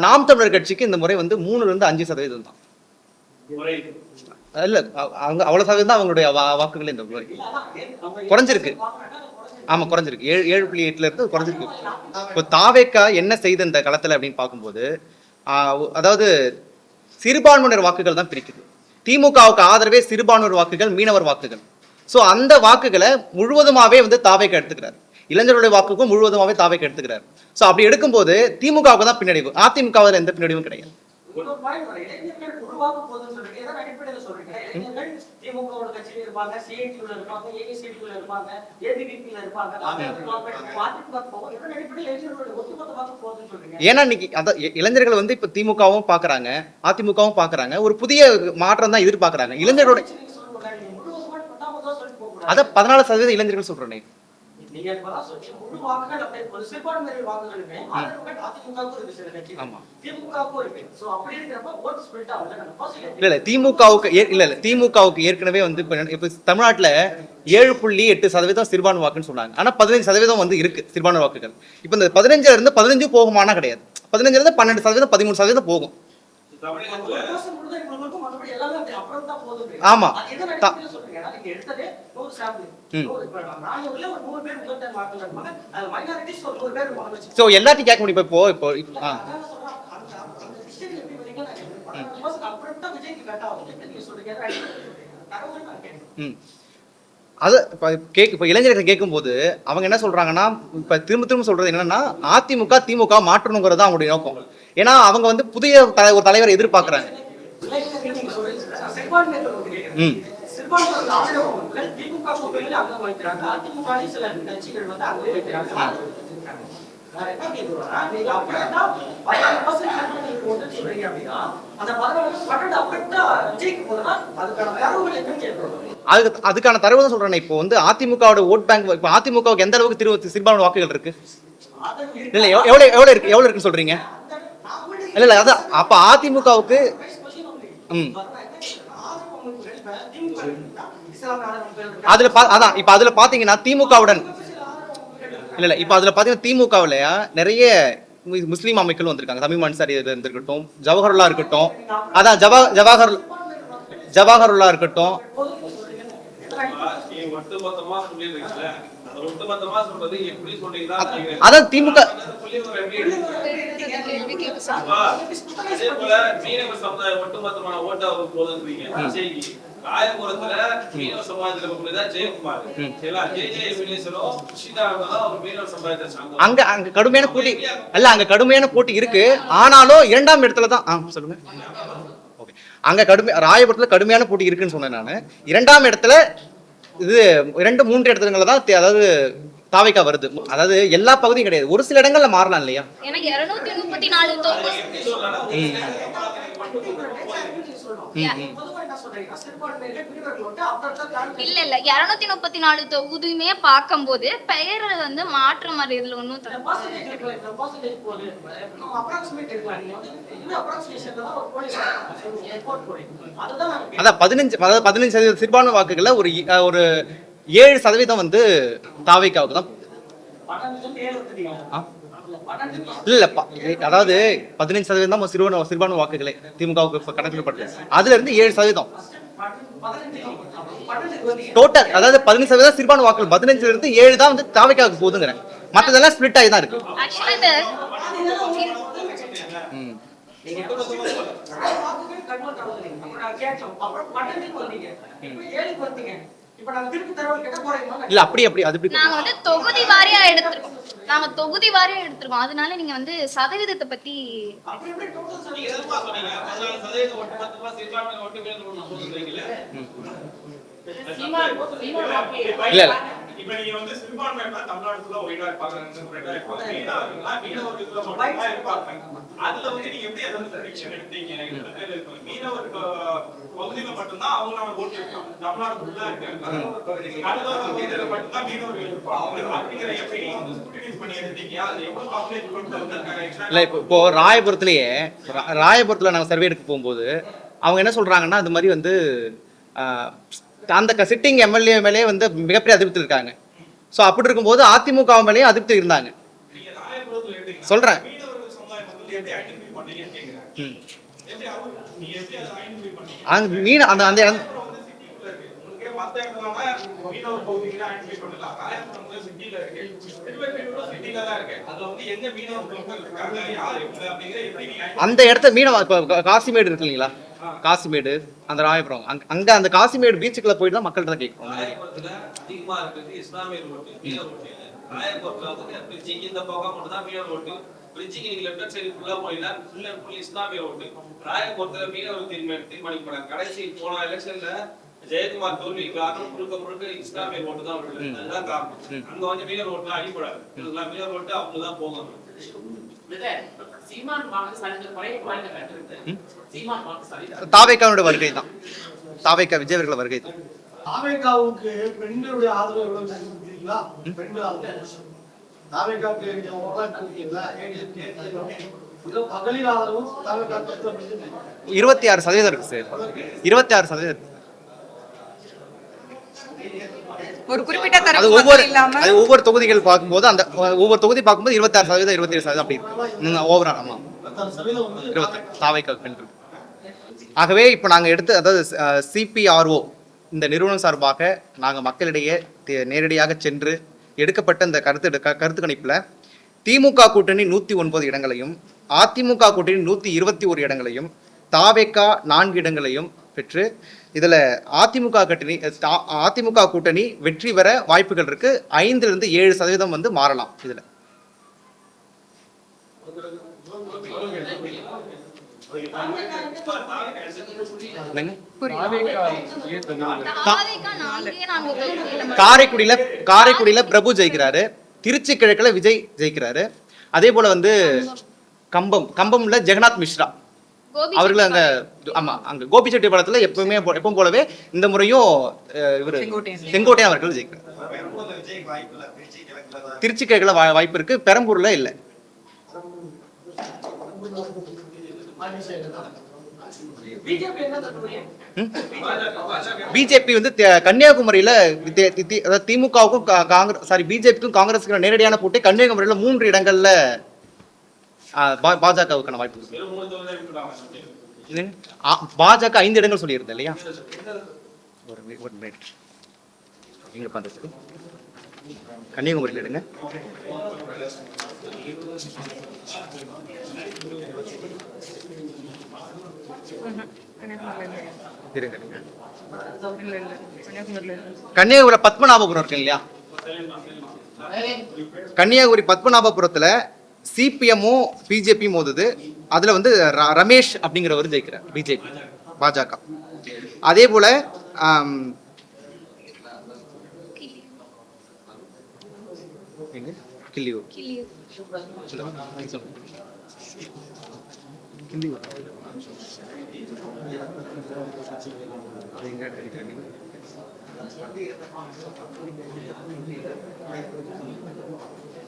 நாம் தமிழர் கட்சிக்கு இந்த முறை வந்து 3 to 5% தான். இல்ல, அவங்க அவ்வளவு சதவீதம் தான் அவங்களுடைய வாக்குகள் இந்த முறை குறைஞ்சிருக்கு. ஆமா, குறைஞ்சிருக்கு. 7.8 இருந்து குறைஞ்சிருக்கு. இப்போ தாவேக்கா என்ன செய்த இந்த களத்துல அப்படின்னு பார்க்கும்போது, அதாவது சிறுபான்மையினர் வாக்குகள் தான் பிரிக்குது. திமுகவுக்கு ஆதரவே சிறுபான்மையினர் வாக்குகள், மீனவர் வாக்குகள். ஸோ அந்த வாக்குகளை முழுவதுமாவே வந்து தாவேக்கா எடுத்துக்கிறார். இளைஞருடைய வாக்குக்கும் முழுவதுமாவே தாவேக்கா எடுத்துக்கிறார். ஸோ அப்படி எடுக்கும்போது திமுகவுக்கு தான் பின்னடைவு, அதிமுகவில் எந்த பின்னடைவும் கிடையாது. ஏன்னா இன்னைக்கு இளைஞர்கள் வந்து இப்ப திமுகவும் பாக்குறாங்க, அதிமுகவும் பாக்குறாங்க, ஒரு புதிய மாற்றம் தான் எதிர்பார்க்கறாங்க இளைஞர்களோட. அத 14% இளைஞர்கள் சொல்றேன். திமுகவுக்கு ஏற்கனவே வந்து இப்ப தமிழ்நாட்டுல 7.8% சிறுபான்மை வாக்குன்னு சொன்னாங்க. ஆனா 15% வந்து இருக்கு சிறுபான்மை வாக்குகள். இப்ப இந்த 15 இருந்து 15 போகுமானா கிடையாது. 15 இருந்து 12%, 13% போகும். ஆமா, சோ எல்லாத்தையும் கேட்க முடியும். இப்போ அது இப்போ இளைஞர்கள் கேட்கும்போது அவங்க என்ன சொல்றாங்கன்னா, இப்போ திரும்ப சொல்றது என்னன்னா, அதிமுக திமுக மாற்றணுங்கிறது தான் அவங்களுடைய நோக்கம். ஏன்னா அவங்க வந்து புதிய ஒரு தலைவரை எதிர்பார்க்குறாங்க. ம் அதுக்கான தரவு தான் சொல்றேன். இப்போ வந்து அதிமுகவோட ஓட் பேங்க், இப்போ அதிமுகவுக்கு எந்த அளவுக்கு சிறுபான்மை வாக்குகள் இருக்கு? இல்ல எவ்வளவு இருக்குன்னு சொல்றீங்க? இல்ல அதான் அப்ப அதிமுகவுக்கு அதான் இப்ப அதுல பாத்தீங்கன்னா திமுகவுடன் இல்ல இப்ப அதுல பாத்தீங்கன்னா திமுகவுல நிறைய முஸ்லீம் அமைப்புகள் வந்திருக்காங்க. தமிழ் அன்சாரி இருக்கட்டும், ஜவஹர்லா இருக்கட்டும், அதான் ஜவஹர்லா இருக்கட்டும். அதான் திமுக அங்க அங்க கடுமையான போட்டி அல்ல, அங்க கடுமையான போட்டி இருக்கு. ஆனாலும் இரண்டாம் இடத்துல தான் சொல்லுங்க. அங்க ராயபுரத்துல கடுமையான போட்டி இருக்குன்னு சொன்னேன் நானு. இரண்டாம் இடத்துல இது 2-3 இடத்துல தான் அதாவது தாவைக்கா வருது. அதாவது எல்லா பகுதியும் கிடையாது, ஒரு சில இடங்கள்ல மாறலாம் இல்லையா? இல்ல 234 தொகுதியுமே பார்க்கும்போது பெயர் வந்து மாற்றம் இதுல ஒன்றும் அதான் 15% சிறுபான்மை வாக்குகள்ல ஒரு 7% வந்து தாவைக்காவுக்கு தான். இல்ல அதாவது 15% தான் சிறுபான்மை வாக்குகளே திமுகவுக்கு கணக்கிடப்பட்டது. அதுல இருந்து 7% டோட்டல், அதாவது 15% சிறுபான்மை வாக்குகள், 15 இருந்து 7 தான் வந்து தாவைக்காவுக்கு போகுதுங்கிறேன். மற்றதெல்லாம் ஸ்பிளிட் ஆகி தான் இருக்கு. இல்ல அப்படி அது நாங்க வந்து தொகுதி வாரியா எடுத்துருக்கோம். அதனால நீங்க வந்து சதவீதத்தை பத்தி இல்ல இப்ப நீங்க வந்து சிறுபான்மை தமிழ்நாட்டுல ஒயிடா இருப்பாங்க, அதுல வந்து நீங்க எப்படி அதை பிரடிக்ஷன் எடுத்தீங்க? மீனவர் பகுதியில மட்டும்தான் அவங்களால ஓட்டு இருக்காங்க, தமிழ்நாடு மட்டும்தான் மீனவர்கள் இருப்பாங்க அப்படிங்கிற எப்படி ஸ்கூட்டினைஸ் பண்ணி எடுத்தீங்க? அது எவ்வளவு கால்குலேட் பண்ணிட்டு வந்திருக்காங்க? இல்ல இப்போ ராயபுரத்துல நாங்க சர்வே எடுக்க போகும்போது அவங்க என்ன சொல்றாங்கன்னா, அது மாதிரி வந்து அந்த சிட்டிங் எம்எல்ஏ மேலே வந்து மிகப்பெரிய அதிருப்தி இருக்காங்க. ஸோ அப்படி இருக்கும்போது அதிமுக மேலேயும் அதிருப்தி இருந்தாங்க. சொல்றேன் மீன் அந்த அந்த இடத்த மீனவ காசிமேடு இருக்கு இல்லைங்களா, காசிமேடு அந்த ராயபுரம் அங்க அந்த காசிமேடு பீச்சுக்குள்ள போயிட்டு தான் மக்கள்கிட்ட தான் கேட்கணும். கடைசி போன எலெக்ஷன்ல ஜெயக்குமார் தோல்விக்கு காரணம் முழுக்க இஸ்லாமிய ஓட்டு தான். அதுதான் காரணம். அங்க வந்து மீனவர் ஓட்டு அடிப்படாது, மீனவர் ஓட்டு அவங்கதான் போகணும். தாவேக்காவுடைய வருகை தான், தாவேக்கா விஜயவர்கள வருகை தான். தாவேக்காவுக்கு பெண்களுடைய ஆதரவு எவ்வளவு தெரியுங்களா? பெண்கள் ஆதரவு தாவேக்காவுக்கு மகளிர் ஆதரவு தாவேக்காவுக்கு 26% இருக்கு சார், 26% இருக்கு. ஒரு குறிப்பிட்ட தரவு ஒவ்வொரு தொகுதிகள் பார்க்கும்போது அந்த ஒவ்வொரு தொகுதி பார்க்கும்போது 26%, 27% அப்படி இருக்கு ஓவரால். ஆமா, 20 தாவைக்கா பெண்கள். ஆகவே இப்போ நாங்கள் அதாவது சிபிஆர்ஓ இந்த நிறுவனம் சார்பாக நாங்கள் மக்களிடையே நேரடியாக சென்று எடுக்கப்பட்ட இந்த கருத்து கணிப்பில் திமுக கூட்டணி 109 இடங்களையும், அதிமுக கூட்டணி 121 இடங்களையும், தாவேக்கா 4 இடங்களையும் பெற்று இதுல அதிமுக கூட்டணி வெற்றி பெற வாய்ப்புகள் இருக்கு. 5-7% வந்து மாறலாம் இதுல. காரைக்குடியில பிரபு ஜெயிக்கிறாரு, திருச்சி கிழக்குல விஜய் ஜெயிக்கிறாரு. அதே போல வந்து கம்பம்ல ஜெகநாத் மிஸ்ரா அவர்கள் அங்க அங்க கோபிச்செட்டிப்பாளையத்துல எப்பவும் போலவே இந்த முறையும் இவர் செங்கோட்டையன் அவர்கள் ஜெயிக்கிறார். திருச்சி கிழக்குல வாய்ப்பு இருக்கு, பெரம்பூர்ல இல்ல. பிஜேபி வந்து கன்னியாகுமரியில திமுகவுக்கும் பிஜேபிக்கும் காங்கிரஸுக்கும் நேரடியான போட்டி கன்னியாகுமரியில 3 இடங்கள்ல பாஜகவுக்கான வாய்ப்பு இருக்கு. பாஜக 5 இடங்கள் சொல்லியிருந்தேன் இல்லையா? ஒரு மினிட் நீங்க பண்றதுக்கு கன்னியாகுமரியில் எடுங்க. கன்னியாகுமரி பத்மநாபபுரம் இருக்கு இல்லையா? கன்னியாகுமரி பத்மநாபபுரத்துல சிபிஎம்மும் பிஜேபி மோதுது. அதுல வந்து ரமேஷ் அப்படிங்கிறவர் ஜெயிக்கிறார் பிஜேபி பாஜக. அதே போல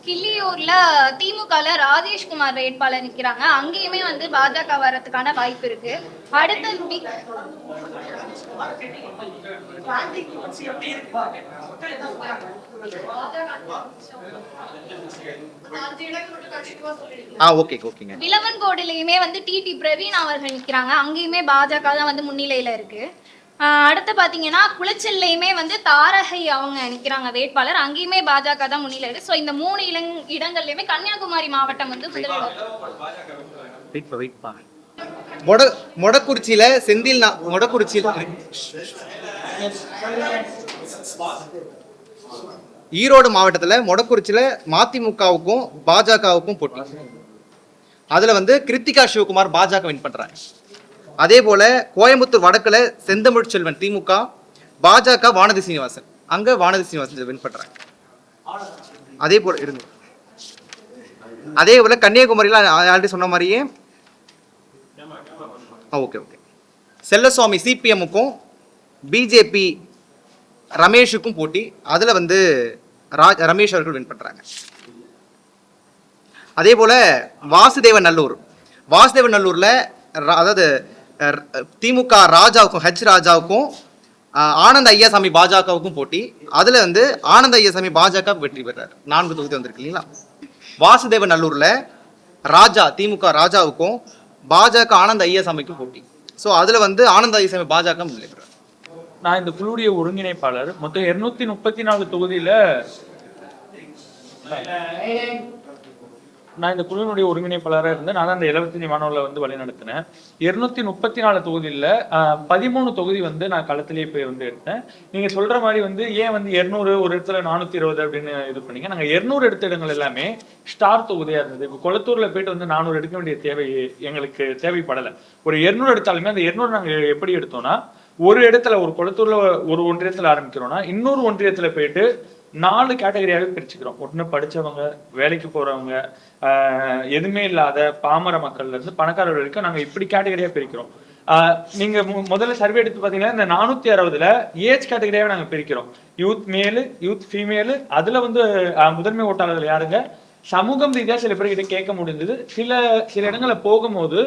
கிள்ளியூர்ல திமுகல ராஜேஷ்குமார் வேட்பாளர் நிக்கிறாங்க. அங்கேயுமே வந்து பாஜக வரதுக்கான வாய்ப்பு இருக்கு. அடுத்த விளவன்கோடுலயுமே வந்து டிடி பிரவீன் அவர்கள் நிக்கிறாங்க. அங்கேயுமே பாஜக தான் வந்து முன்னிலையில இருக்கு. அடுத்து பாத்தீங்கன்னா குளச்சல்லையுமே வந்து தாரகை அவங்க நிக்கிறாங்க வேட்பாளர். அங்கேயுமே பாஜக தான் முன்னிலை இருக்கு. ஸோ இந்த 3 இடங்கள்லயுமே கன்னியாகுமரி மாவட்டம் வந்து மொடக்குறிச்சியில ஈரோடு மாவட்டத்துல மொடக்குறிச்சியில மதிமுகவுக்கும் பாஜகவுக்கும் போட்டி. அதுல வந்து கிருத்திகா சிவகுமார் பாஜக வின் பண்றாங்க. அதே போல கோயம்புத்தூர் வடக்குல செந்தமிழ் செல்வன் திமுக, பாஜக வானதி சீனிவாசன், அங்க வானதி சீனிவாசன் வின் பண்றாங்க. அதே போல இருந்து அதே போல கன்னியாகுமரியில ஆல்ரெடி சொன்ன மாதிரியே செல்லசுவாமி சிபிஎம்முக்கும் பிஜேபி ரமேஷுக்கும் போட்டி. அதுல வந்து ரமேஷ் அவர்கள் வின் பண்றாங்க. அதே போல வாசுதேவநல்லூர்ல அதாவது திமுக ராஜாவுக்கும் ராஜாவுக்கும் ஆனந்த் ஐயாசாமி பாஜகவுக்கும் போட்டி. அதுல வந்து ஆனந்த் ஐயாசாமி பாஜக வெற்றி பெறாரு. 4 தொகுதி வந்திருக்கு இல்லைங்களா? வாசுதேவநல்லூர்ல ராஜா திமுக ராஜாவுக்கும் பாஜக ஆனந்த் ஐயாசாமிக்கும் போட்டி. ஸோ அதுல வந்து ஆனந்த் ஐயாசாமி பாஜக வெற்றி பெறாரு. நான் இந்த குழுவுடைய ஒருங்கிணைப்பாளர். மொத்தம் 234 தொகுதியில நான் இந்த குழுவினுடைய ஒருங்கிணைப்பாளராக இருந்தேன். நான் தான் அந்த 75 மாணவர்களை வந்து வழி நடத்தினேன். 234 தொகுதியில் 13 தொகுதி வந்து நான் களத்திலேயே போய் வந்து எடுத்தேன். நீங்க சொல்ற மாதிரி வந்து ஏன் வந்து 200 ஒரு இடத்துல 420 அப்படின்னு இது பண்ணீங்க. நாங்க 200 எடுத்த இடங்கள் எல்லாமே ஸ்டார் தொகுதியா இருந்தது. இப்போ கொளத்தூர்ல போயிட்டு வந்து 400 எடுக்க வேண்டிய தேவை எங்களுக்கு தேவைப்படலை. ஒரு 200 எடுத்தாலுமே அந்த 200 நாங்க எப்படி எடுத்தோம்னா, ஒரு இடத்துல ஒரு கொளத்தூர்ல ஒரு ஒன்றியத்துல ஆரம்பிக்கிறோம்னா இன்னொரு ஒன்றியத்துல போயிட்டு 4 கேட்டகரியாவே பிரிச்சுக்கிறோம். ஒன்று படிச்சவங்க, வேலைக்கு போறவங்க, எதுவுமே இல்லாத பாமர மக்கள்ல இருந்து பணக்காரர்கள் வரைக்கும் நாங்க இப்படி கேட்டகரியா பிரிக்கிறோம். நீங்க முதல்ல சர்வே எடுத்து பாத்தீங்கன்னா இந்த 460ல ஏஜ் கேட்டகரியாவே நாங்க பிரிக்கிறோம். யூத் மேலு, யூத் ஃபீமேலு. அதுல வந்து முதன்மை ஓட்டாளர்கள் யாருங்க, சமூகம் ரீதியா சில பேர்கிட்ட கேட்க முடிந்தது. சில இடங்கள்ல போகும்போது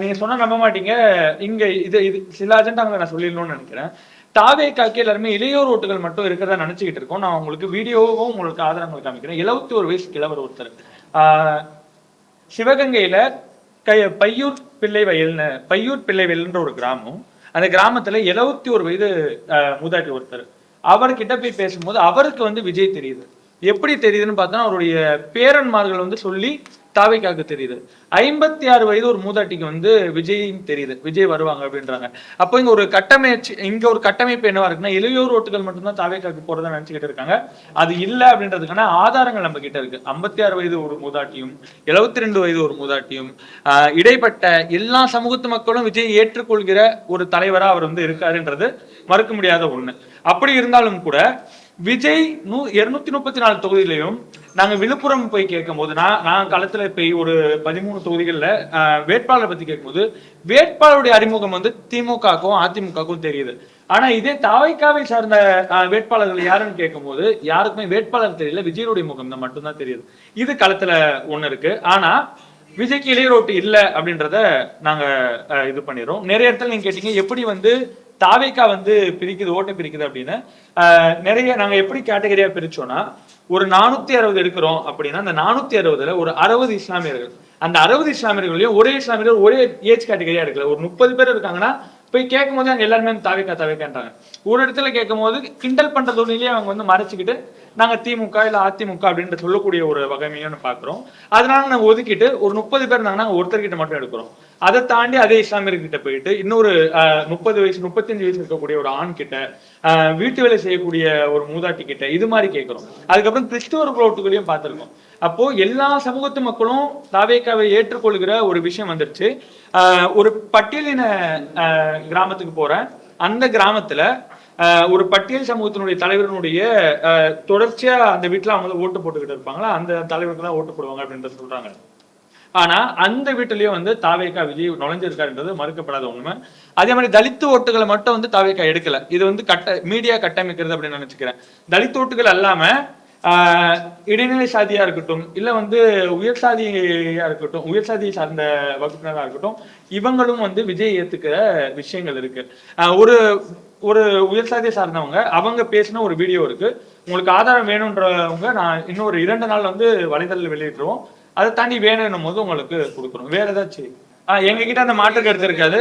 நீங்க சொன்னா நம்ப மாட்டீங்க. இங்க இது சில அஜெண்டாங்களை நான் சொல்லிடணும்னு நினைக்கிறேன். தாவேக்காக்கு எல்லாருமே இளையோர் ஓட்டுகள் மட்டும் இருக்கிறதா நினைச்சுக்கிட்டு இருக்கோம். நான் உங்களுக்கு வீடியோவும் உங்களுக்கு ஆதாரங்கள் காமிக்கிறேன். 71 வயசு கிழவர் ஒருத்தர் சிவகங்கையில பையூர் பிள்ளை வயல்ன்ற ஒரு கிராமம். அந்த கிராமத்துல 71 வயது மூதாட்டி ஒருத்தர். அவர்கிட்ட போய் பேசும்போது அவருக்கு வந்து விஜய் தெரியுது. எப்படி தெரியுதுன்னு பார்த்தா அவருடைய பேரன்மார்கள் வந்து சொல்லி தாவேக்காவுக்கு தெரியுது. 56 வயது ஒரு மூதாட்டிக்கு வந்து விஜயும் தெரியுது, விஜய் வருவாங்க அப்படின்றாங்க. அப்போ இங்க ஒரு கட்டமைப்பு என்னவா இருக்குன்னா, இளையோர் ஓட்டுகள் மட்டும்தான் தாவேக்காவுக்கு போறதா நினைச்சுக்கிட்டு இருக்காங்க. அது இல்ல அப்படின்றதுக்கான ஆதாரங்கள் நம்ம கிட்ட இருக்கு. 56 வயது ஒரு மூதாட்டியும் 72 வயது ஒரு மூதாட்டியும் இடைப்பட்ட எல்லா சமூகத்து மக்களும் விஜய் ஏற்றுக்கொள்கிற ஒரு தலைவரா அவர் வந்து இருக்காருன்றது மறுக்க முடியாத ஒண்ணு. அப்படி இருந்தாலும் கூட விஜய் 234 தொகுதியிலையும் நாங்க விழுப்புரம் போய் கேட்கும் போது, நான் களத்துல போய் ஒரு 13 தொகுதிகள்ல வேட்பாளரை பத்தி கேட்கும்போது வேட்பாளருடைய அறிமுகம் வந்து திமுகவுக்கும் அதிமுகவுக்கும் தெரியுது. ஆனா இதே தாவைக்காவை சார்ந்த வேட்பாளர்கள் யாருன்னு கேட்கும் போது யாருக்குமே வேட்பாளர் தெரியல, விஜயனுடைய முகம் தான் மட்டும்தான் தெரியுது. இது களத்துல ஒண்ணு இருக்கு. ஆனா விஜய்க்கு இளையர் ஓட்டு இல்ல அப்படின்றத நாங்க இது பண்ணிடுறோம். நிறைய இடத்துல நீங்க கேட்டீங்க எப்படி வந்து தாவேக்கா வந்து பிரிக்குது, ஓட்டை பிரிக்குது அப்படின்னு. நிறைய நாங்க எப்படி கேட்டகரியா பிரிச்சோம்னா, ஒரு 460 எடுக்கிறோம் அப்படின்னா அந்த 460ல ஒரு 60 இஸ்லாமியர்கள், அந்த 60 இஸ்லாமியர்களையும் ஒரே இஸ்லாமியர்கள் ஒரே ஏஜ் கேட்டகரியா எடுக்கல. ஒரு 30 பேர் இருக்காங்கன்னா போய் கேட்கும் போது அங்க எல்லாருமே தாவேக்கான்றாங்க. ஒரு இடத்துல கேட்கும் போது கிண்டல் பண்ற தொழிலே அவங்க வந்து மறைச்சிக்கிட்டு நாங்க திமுக இல்ல அதிமுக அப்படின்ற சொல்லக்கூடிய ஒரு வகைமையும் பாக்குறோம். அதனால நாங்க ஒதுக்கிட்டு ஒரு 30 பேர் இருந்தாங்கன்னா ஒருத்தர்கிட்ட மட்டும் எடுக்கிறோம். அதை தாண்டி அதே இஸ்லாமியர்கிட்ட போயிட்டு இன்னொரு 30 வயசு 35 வயசு இருக்கக்கூடிய ஒரு ஆண் கிட்ட, வீட்டு வேலை செய்யக்கூடிய ஒரு மூதாட்டி கிட்ட இது மாதிரி கேட்கிறோம். அதுக்கப்புறம் கிறிஸ்துவர் ஓட்டுகளையும் பார்த்திருக்கோம். அப்போ எல்லா சமூகத்து மக்களும் தாவேக்காவை ஏற்றுக்கொள்கிற ஒரு விஷயம் வந்துருச்சு. ஒரு பட்டியலின கிராமத்துக்கு போறேன். அந்த கிராமத்துல ஒரு பட்டியல் சமூகத்தினுடைய தலைவர்களுடைய தொடர்ச்சியா அந்த வீட்டுல அவங்க ஓட்டு போட்டுக்கிட்டு இருப்பாங்களா, அந்த தலைவருக்கு தான் ஓட்டு போடுவாங்க அப்படின்றது சொல்றாங்க. ஆனா அந்த வீட்டுலயும் வந்து தாவேக்கா விஜய் நுழைஞ்சிருக்காருன்றது மறுக்கப்படாத உண்மை. அதே மாதிரி தலித்து ஓட்டுகளை மட்டும் வந்து தாவேக்கா எடுக்கல. இது வந்து மீடியா கட்டமைக்கிறது அப்படின்னு நினைச்சுக்கிறேன். தலித் ஓட்டுகள் அல்லாம இடைநிலை சாதியா இருக்கட்டும், இல்ல வந்து உயர் சாதியா இருக்கட்டும், உயர் சாதியை சார்ந்த வகுப்பினரா இருக்கட்டும், இவங்களும் வந்து விஜய் ஏத்துக்கிற விஷயங்கள் இருக்கு. ஒரு ஒரு உயர் சாதியை சார்ந்தவங்க அவங்க பேசின ஒரு வீடியோ இருக்கு. உங்களுக்கு ஆதாரம் வேணும்ன்றவங்க நான் இன்னொரு 2 நாள் வந்து வலைதளத்தில் வெளியிட்டுருவோம். அதை தாண்டி வேணும்னும் போது உங்களுக்கு கொடுக்குறோம். வேற ஏதாச்சும் எங்க கிட்ட அந்த மாற்று கருத்து இருக்காது.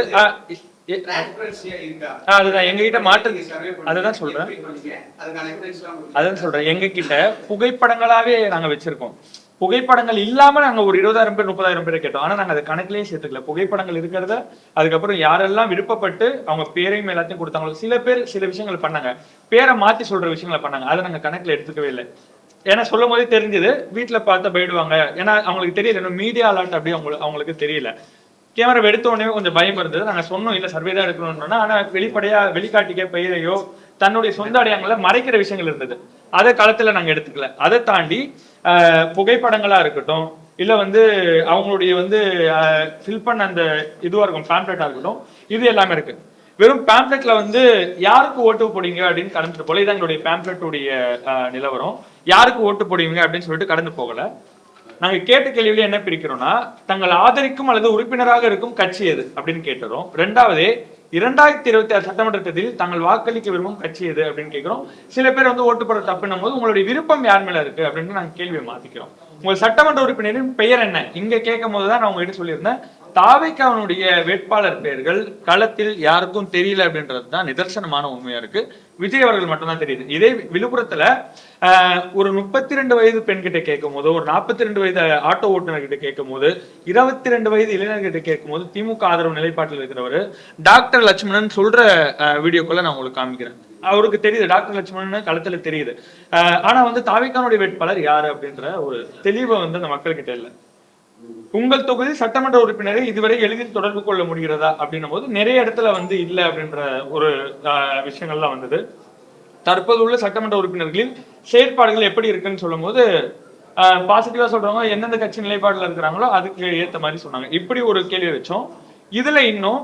அதுதான் எங்க கிட்ட அதுதான் சொல்றேன். எங்க கிட்ட புகைப்படங்களாவே நாங்க வச்சிருக்கோம். புகைப்படங்கள் இல்லாம நாங்க ஒரு 20,000 பேர் 30,000 பேரை கேட்டோம். ஆனா நாங்க அதை கணக்கிலேயே சேர்த்துக்கல. புகைப்படங்கள் இருக்கிறத அதுக்கப்புறம் யாரெல்லாம் விருப்பப்பட்டு அவங்க பேரையும் எல்லாத்தையும் கொடுத்தாங்களோ, சில பேர் சில விஷயங்கள் பண்ணாங்க, பேரை மாத்தி சொல்ற விஷயங்களை பண்ணாங்க, அதை நாங்க கணக்குல எடுத்துக்கவே இல்லை. ஏன்னா சொல்லும் போதே தெரிஞ்சது வீட்டுல பார்த்தா போயிடுவாங்க. ஏன்னா அவங்களுக்கு தெரியல, இன்னும் மீடியா அலர்ட் அப்படி அவங்களுக்கு தெரியல. கேமரா எடுத்த உடனே கொஞ்சம் பயம் இருந்தது. நாங்க சொன்னோம் இல்ல சர்வே தான் எடுக்கணும்னு. ஆனா வெளிக்காட்டிக்க பெயரையோ தன்னுடைய சொந்த அடையாளங்களை மறைக்கிற விஷயங்கள் இருந்தது. அதை களத்துல நாங்க எடுத்துக்கல. அதை தாண்டி புகைப்படங்களா இருக்கட்டும், இல்ல வந்து அவங்களுடைய வந்து ஃபில் பண்ண அந்த இதுவா இருக்கும் பேம்ப்ளெட்டா இருக்கட்டும், இது எல்லாமே இருக்கு. வெறும் பேம்ப்ளெட்ல வந்து யாருக்கு ஓட்டு போடுவீங்க அப்படின்னு கடந்துட்டு போல. இதான் எங்களுடைய பேம்ப்ளெட்டுடைய நிலவரம். யாருக்கு ஓட்டு போடுவீங்க அப்படின்னு சொல்லிட்டு கடந்து போகல. நாங்க கேட்ட கேள்வியில என்ன பிரிக்கிறோம்னா, தங்கள் ஆதரிக்கும் அல்லது உறுப்பினராக இருக்கும் கட்சி எது அப்படின்னு கேட்டுறோம். ரெண்டாவது 2026 சட்டமன்ற தேர்தலில் தாங்கள் வாக்களிக்க விரும்பும் கட்சி எது அப்படின்னு கேட்கிறோம். சில பேர் வந்து ஓட்டு போட தப்புன்னும் போது உங்களுடைய விருப்பம் யார் மேல இருக்கு அப்படின்னு நாங்க கேள்வியை மாத்திக்கிறோம். உங்கள் சட்டமன்ற உறுப்பினரின் பெயர் என்ன இங்க கேட்கும் போதுதான் நான் உங்ககிட்ட சொல்லியிருந்தேன், தாவேக்காவினுடைய வேட்பாளர் பெயர்கள் களத்தில் யாருக்கும் தெரியல அப்படின்றது தான் நிதர்சனமான உண்மையா இருக்கு. விஜய் அவர்கள் மட்டும்தான் தெரியுது. இதே விழுப்புரத்துல ஒரு 32 வயது பெண்கிட்ட கேட்கும் போது, ஒரு 42 வயது ஆட்டோ ஓட்டுநர்கிட்ட கேட்கும் போது, 22 வயது இளைஞர்கிட்ட கேட்கும் போது திமுக ஆதரவு நிலைப்பாட்டில் இருக்கிறவர் டாக்டர் லட்சுமணன் சொல்ற வீடியோக்குள்ள நான் உங்களுக்கு காமிக்கிறேன். அவருக்கு தெரியுது டாக்டர் லட்சுமணன் களத்துல தெரியுது. ஆனா வந்து தாவேக்கானுடைய வேட்பாளர் யாரு அப்படின்ற ஒரு தெளிவை வந்து அந்த மக்கள் கிட்ட இல்லை. உங்கள் தொகுதி சட்டமன்ற உறுப்பினரை இதுவரை எளிதில் தொடர்பு கொள்ள முடிகிறதா அப்படின்னும் போது நிறைய இடத்துல வந்து இல்லை அப்படின்ற ஒரு விஷயங்கள்லாம் வந்தது. தற்போது உள்ள சட்டமன்ற உறுப்பினர்களின் செயற்பாடுகள் எப்படி இருக்குன்னு சொல்லும் போது பாசிட்டிவா சொல்றவங்க எந்தெந்த கட்சி நிலைப்பாடுல இருக்கிறாங்களோ அதுக்கு ஏத்த மாதிரி சொன்னாங்க. இப்படி ஒரு கேள்வி வச்சோம். இதுல இன்னும்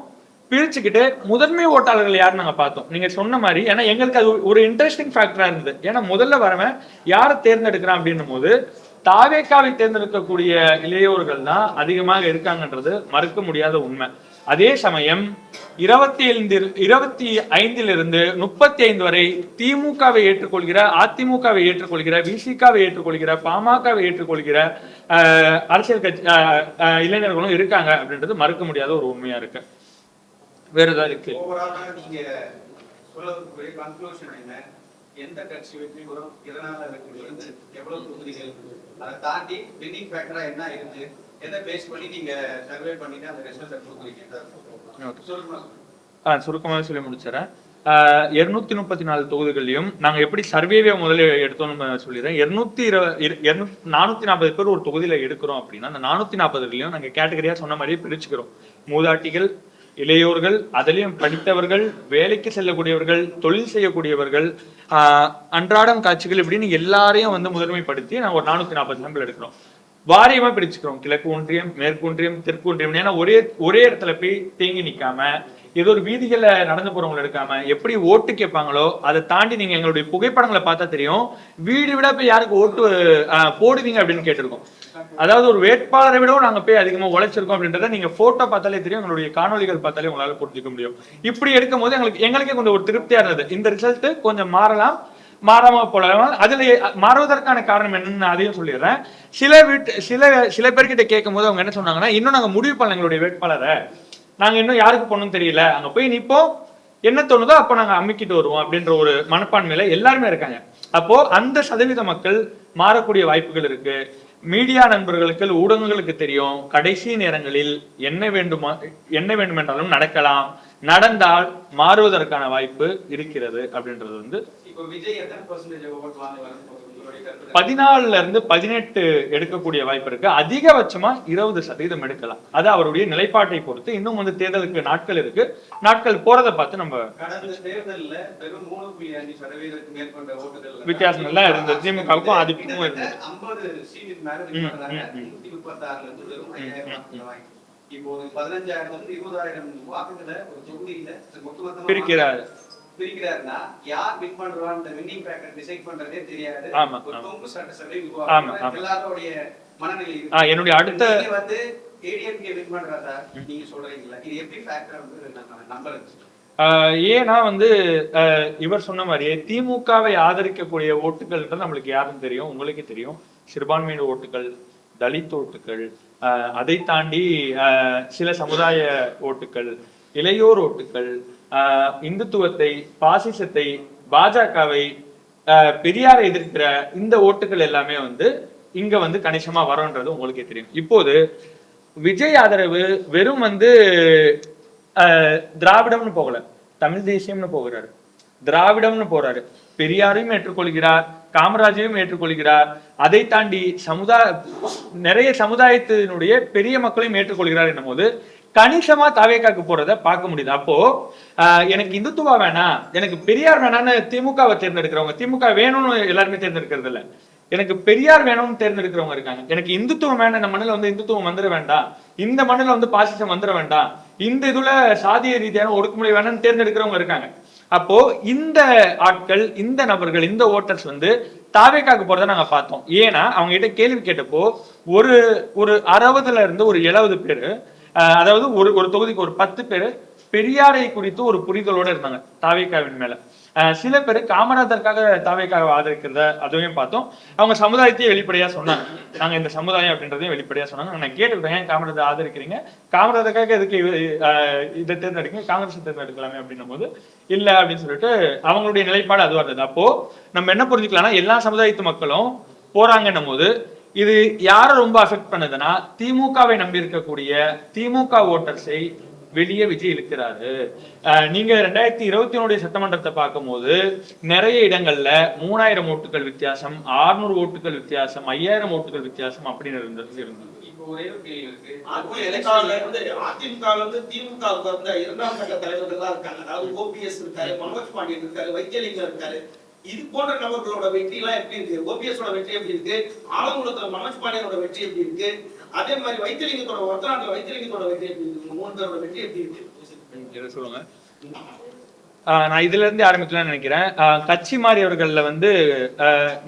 பிரிச்சுக்கிட்டு முதன்மை ஓட்டாளர்கள் யாருன்னு நாங்க பார்த்தோம். நீங்க சொன்ன மாதிரி, ஏன்னா எங்களுக்கு அது ஒரு இன்ட்ரெஸ்டிங் ஃபேக்டரா இருந்தது. ஏன்னா முதல்ல வரவன் யாரை தேர்ந்தெடுக்கிறான் அப்படின்னும் போது தாவேக்காவை தேர்ந்தெடுக்கக்கூடிய இளையோர்கள் தான் அதிகமாக இருக்காங்கன்றது மறுக்க முடியாத உண்மை. அதே சமயம் 25 35 வரை திமுகவை ஏற்றுக்கொள்கிற, அதிமுகவை ஏற்றுக்கொள்கிற, விசிகாவை ஏற்றுக்கொள்கிற, பாமகவை ஏற்றுக்கொள்கிற அரசியல் கட்சி இளைஞர்களும் இருக்காங்க அப்படின்றது மறுக்க முடியாத ஒரு உண்மையா இருக்கு. வேற ஏதாவது இருக்கு? நீங்க சொல்லக்கூடிய கன்க்ளூஷன் என்ன? எந்த கட்சி வெற்றி பெறும்? இதனால எவ்வளவு தொகுதிகள் அதை தாண்டி வின்னிங் ஃபேக்டரா என்ன இருக்கு, எதை பேஸ் பண்ணி நீங்க சர்வே பண்ணிட்டு அந்த ரிசல்ட் கொடுக்குறீங்க சொல்லுங்க. சுருக்கமாக சொல்லி முடிச்சிடறேன். 234 தொகுதிகளையும் நாங்க எப்படி சர்வேவே முதல்ல எடுத்தோம்னு சொல்லிடுறேன். 440 பேர் ஒரு தொகுதியில எடுக்கிறோம் அப்படின்னா அந்த 440 நாங்க கேட்டகரியா சொன்ன மாதிரியே பிரிச்சுக்கிறோம். மூதாட்டிகள், இளையோர்கள், அதிலையும் படித்தவர்கள், வேலைக்கு செல்லக்கூடியவர்கள், தொழில் செய்யக்கூடியவர்கள், அன்றாடம் காட்சிகள் இப்படின்னு எல்லாரையும் வந்து முதன்மைப்படுத்தி நாங்க ஒரு 440 சாம்பிள் எடுக்கிறோம். வாரியமா பிரிச்சுக்கிறோம். கிழக்கு ஒன்றியம், மேற்கு ஒன்றியம், தெற்கு ஒன்றியம். ஏன்னா ஒரே இடத்துல போய் தேங்கி நிக்காம, ஏதோ ஒரு வீதிகளை நடந்து போறவங்களை எடுக்காம, எப்படி ஓட்டு கேட்பாங்களோ அதை தாண்டி நீங்க எங்களுடைய புகைப்படங்களை பார்த்தா தெரியும், வீடு விட போய் யாருக்கு ஓட்டு போடுவீங்க அப்படின்னு கேட்டிருக்கோம். அதாவது ஒரு வேட்பாளரை விடவும் நாங்க போய் அதிகமா உழைச்சிருக்கோம் அப்படின்றத நீங்க போட்டோ பார்த்தாலே தெரியும், எங்களுடைய காணொலிகள் பார்த்தாலே உங்களால புரிஞ்சுக்க முடியும். இப்படி எடுக்கும் போது எங்களுக்கே கொஞ்சம் ஒரு திருப்தியா இருந்தது. இந்த ரிசல்ட் கொஞ்சம் மாறாம போலாம். அதுல மாறுவதற்கான காரணம் என்னன்னு அதையும் சொல்லிடுறேன். சில பேர்கிட்ட கேட்கும் போது அவங்க என்ன சொன்னாங்கன்னா, இன்னும் நாங்க முடிவு பண்ணல எங்களுடைய வேட்பாளரை, நாங்க இன்னும் யாருக்கு போகணும்னு தெரியல, அங்க போய் நிப்போம், என்ன தோணுதோ அப்போ நாங்க அமுக்கிட்டு வருவோம் அப்படின்ற ஒரு மனப்பான்மையில எல்லாருமே இருக்காங்க. அப்போ அந்த சதவீத மக்கள் மாறக்கூடிய வாய்ப்புகள் இருக்கு. மீடியா நண்பர்களுக்கு, ஊடகங்களுக்கு தெரியும், கடைசி நேரங்களில் என்ன வேண்டுமென்றாலும் நடக்கலாம், நடந்தால் மாறுவதற்கான வாய்ப்பு இருக்கிறது அப்படின்றது வந்து 14 இருந்து 18 எடுக்கக்கூடிய வாய்ப்பு இருக்கு. அதிகபட்சமா 20% எடுக்கலாம். அது அவருடைய நிலைப்பாட்டை பொறுத்து. இன்னும் வந்து தேர்தலுக்கு நாட்கள் இருக்கு. நாட்கள் போறதை பார்த்து நம்ம வித்தியாசம் எல்லாம் இருந்தது. திமுகவுக்கும் அதிமுகவும் இருந்தது. பிரிக்கிறார். பிரிக்கிறாருன்னா யார் வின் பண்றான்னு வின்னிங் ஃபேக்டர் டிசைட் பண்றதே தெரியாது. ஒரு தொங்கு சட்டசபை எல்லாரோட மனநிலை. என்னுடைய அடுத்த வந்து ஏடிஎம்கே வின் பண்றதா நீங்க சொல்றீங்களா, இது எப்படி ஃபேக்டர் வந்து நம்புறது? ஏன்னா வந்து இவர் சொன்ன மாதிரியே திமுகவை ஆதரிக்கக்கூடிய ஓட்டுகள்ன்றது நம்மளுக்கு யாருன்னு தெரியும், உங்களுக்கே தெரியும். சிறுபான்மையின ஓட்டுகள், தலித் ஓட்டுகள், அதை தாண்டி சில சமுதாய ஓட்டுகள், இளையோர் ஓட்டுகள், இந்துத்துவத்தை, பாசிசத்தை, பாஜகவை, பெரியாரை எதிர்க்கிற இந்த ஓட்டுகள் எல்லாமே வந்து இங்க வந்து கணிசமா வரும்ன்றது உங்களுக்கே தெரியும். இப்போது விஜய் ஆதரவு வெறும் வந்து திராவிடம்னு போகல, தமிழ் தேசியம்னு போகிறாரு, திராவிடம்னு போறாரு, பெரியாரையும் ஏற்றுக்கொள்கிறார், காமராஜையும் ஏற்றுக்கொள்கிறார், அதை தாண்டி நிறைய சமுதாயத்தினுடைய பெரிய மக்களையும் ஏற்றுக்கொள்கிறார் என்னும் போது கணிசமா தாவேக்காக்கு போறத பார்க்க முடியுது. அப்போ எனக்கு இந்துத்துவா வேணாம், எனக்கு பெரியார் வேணான்னு திமுகவை தேர்ந்தெடுக்கிறவங்க, திமுக வேணும்னு எல்லாருமே தேர்ந்தெடுக்கிறது இல்ல, எனக்கு பெரியார் வேணும்னு தேர்ந்தெடுக்கிறவங்க இருக்காங்க. எனக்கு இந்துத்துவம் வேணாம், இந்த மண்ணில் வந்து இந்துத்துவம் வந்துட வேண்டாம், இந்த மண்ணில் வந்து பாசிசம் வந்துட வேண்டாம், இந்த இதுல சாதிய ரீதியான ஒடுக்குமுறை வேணும்னு தேர்ந்தெடுக்கிறவங்க இருக்காங்க. அப்போ இந்த ஆட்கள், இந்த நபர்கள், இந்த ஓட்டர்ஸ் வந்து தாவேக்காக்கு போறதை நாங்க பார்த்தோம். ஏன்னா அவங்க கிட்ட கேள்வி கேட்டப்போ ஒரு 60 இருந்து ஒரு 70 பேரு, அதாவது ஒரு தொகுதிக்கு ஒரு 10 பேரு பெரியாரை குறித்து ஒரு புரிதலோட இருந்தாங்க தாவேக்காவின் மேல. சில பேர் காமராஜருக்காக தாவேக்காவை ஆதரிக்கிறத அதையும் பார்த்தோம். அவங்க சமுதாயத்தையே வெளிப்படையா சொன்னாங்க, நாங்க இந்த சமுதாயம் அப்படின்றதையும் வெளிப்படையா சொன்னாங்க. நான் கேட்டுக்கிட்டேன், ஏன் காமராஜர் ஆதரிக்கிறீங்க, காமராஜருக்காக எதுக்கு இதை தேர்ந்தெடுக்கீங்க, காங்கிரஸ் தேர்ந்தெடுக்கலாமே அப்படின்னும் போது இல்ல அப்படின்னு சொல்லிட்டு அவங்களுடைய நிலைப்பாடு அதுவா இருந்தது. அப்போ நம்ம என்ன புரிஞ்சுக்கலாம்னா, எல்லா சமுதாயத்து மக்களும் போறாங்கன்னும் போது இது யாரை ரொம்ப அஃபெக்ட் பண்ணுதுன்னா, திமுகவை நம்பி இருக்கக்கூடிய திமுக ஓட்டர்ஸை வெளியே விஜய் இழுக்கிறாரு. நீங்க 2021 சட்டமன்றத்தை பார்க்கும் போது நிறைய இடங்கள்ல 3000 ஓட்டுகள் வித்தியாசம், 600 ஓட்டுகள் வித்தியாசம், 5000 ஓட்டுகள் வித்தியாசம் அப்படின்னு இருந்தது. இப்போ ஒரே ஒரு கேள்வி இருக்கு. அதிமுகல இருந்து திமுகவுக்கு வந்த 2ஆம் கட்ட தலைவர்கள் இருக்காங்க. அதாவது ஓபிஎஸ் இருக்காரு, மனோஜ் பாண்டியன் இருக்காரு, வைத்தியலிங்கம் இருக்காரு. இது போன்ற நபர்களோட வெற்றி எல்லாம் எப்படி இருக்கு? ஓபிஎஸோட வெற்றி எப்படி இருக்கு? ஆலங்குளத்துல மனோஜ் பாண்டியனோட வெற்றி எப்படி இருக்கு? அதே மாதிரி வைத்தியலிங்கத்தோட ஒருத்தநாட்டுல வைத்தியலிங்கத்தோட வெற்றி எப்படி இருக்கு? 3 பேரோட வெற்றி எப்படி இருக்கு சொல்லுங்க. நான் இதுல இருந்து ஆரம்பிக்கலாம்னு நினைக்கிறேன். கட்சி மாறியவர்கள்ல வந்து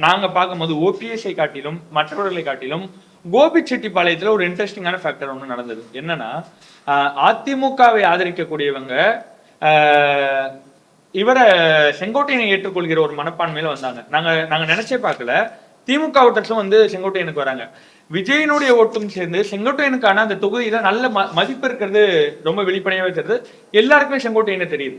நாங்க பார்க்கும்போது ஓபிஎஸ்ஐ காட்டிலும் மற்றவர்களை காட்டிலும் கோபிச்செட்டிப்பாளையத்துல ஒரு இன்ட்ரெஸ்டிங்கான ஃபேக்டர் ஒன்று நடந்தது. என்னன்னா, அதிமுகவை ஆதரிக்கக்கூடியவங்க இவரை செங்கோட்டையனை ஏற்றுக்கொள்கிற ஒரு மனப்பான்மையில வந்தாங்க. நாங்க நினைச்சே பார்க்கல, திமுக ஓட்டர்ஸும் வந்து செங்கோட்டையனுக்கு வராங்க. விஜயனுடைய ஓட்டும் சேர்ந்து செங்கோட்டையனுக்கான அந்த தொகுதியில நல்ல மதிப்பு இருக்கிறது ரொம்ப வெளிப்படையாவே தெரியுது. எல்லாருக்குமே செங்கோட்டையனை தெரியுது.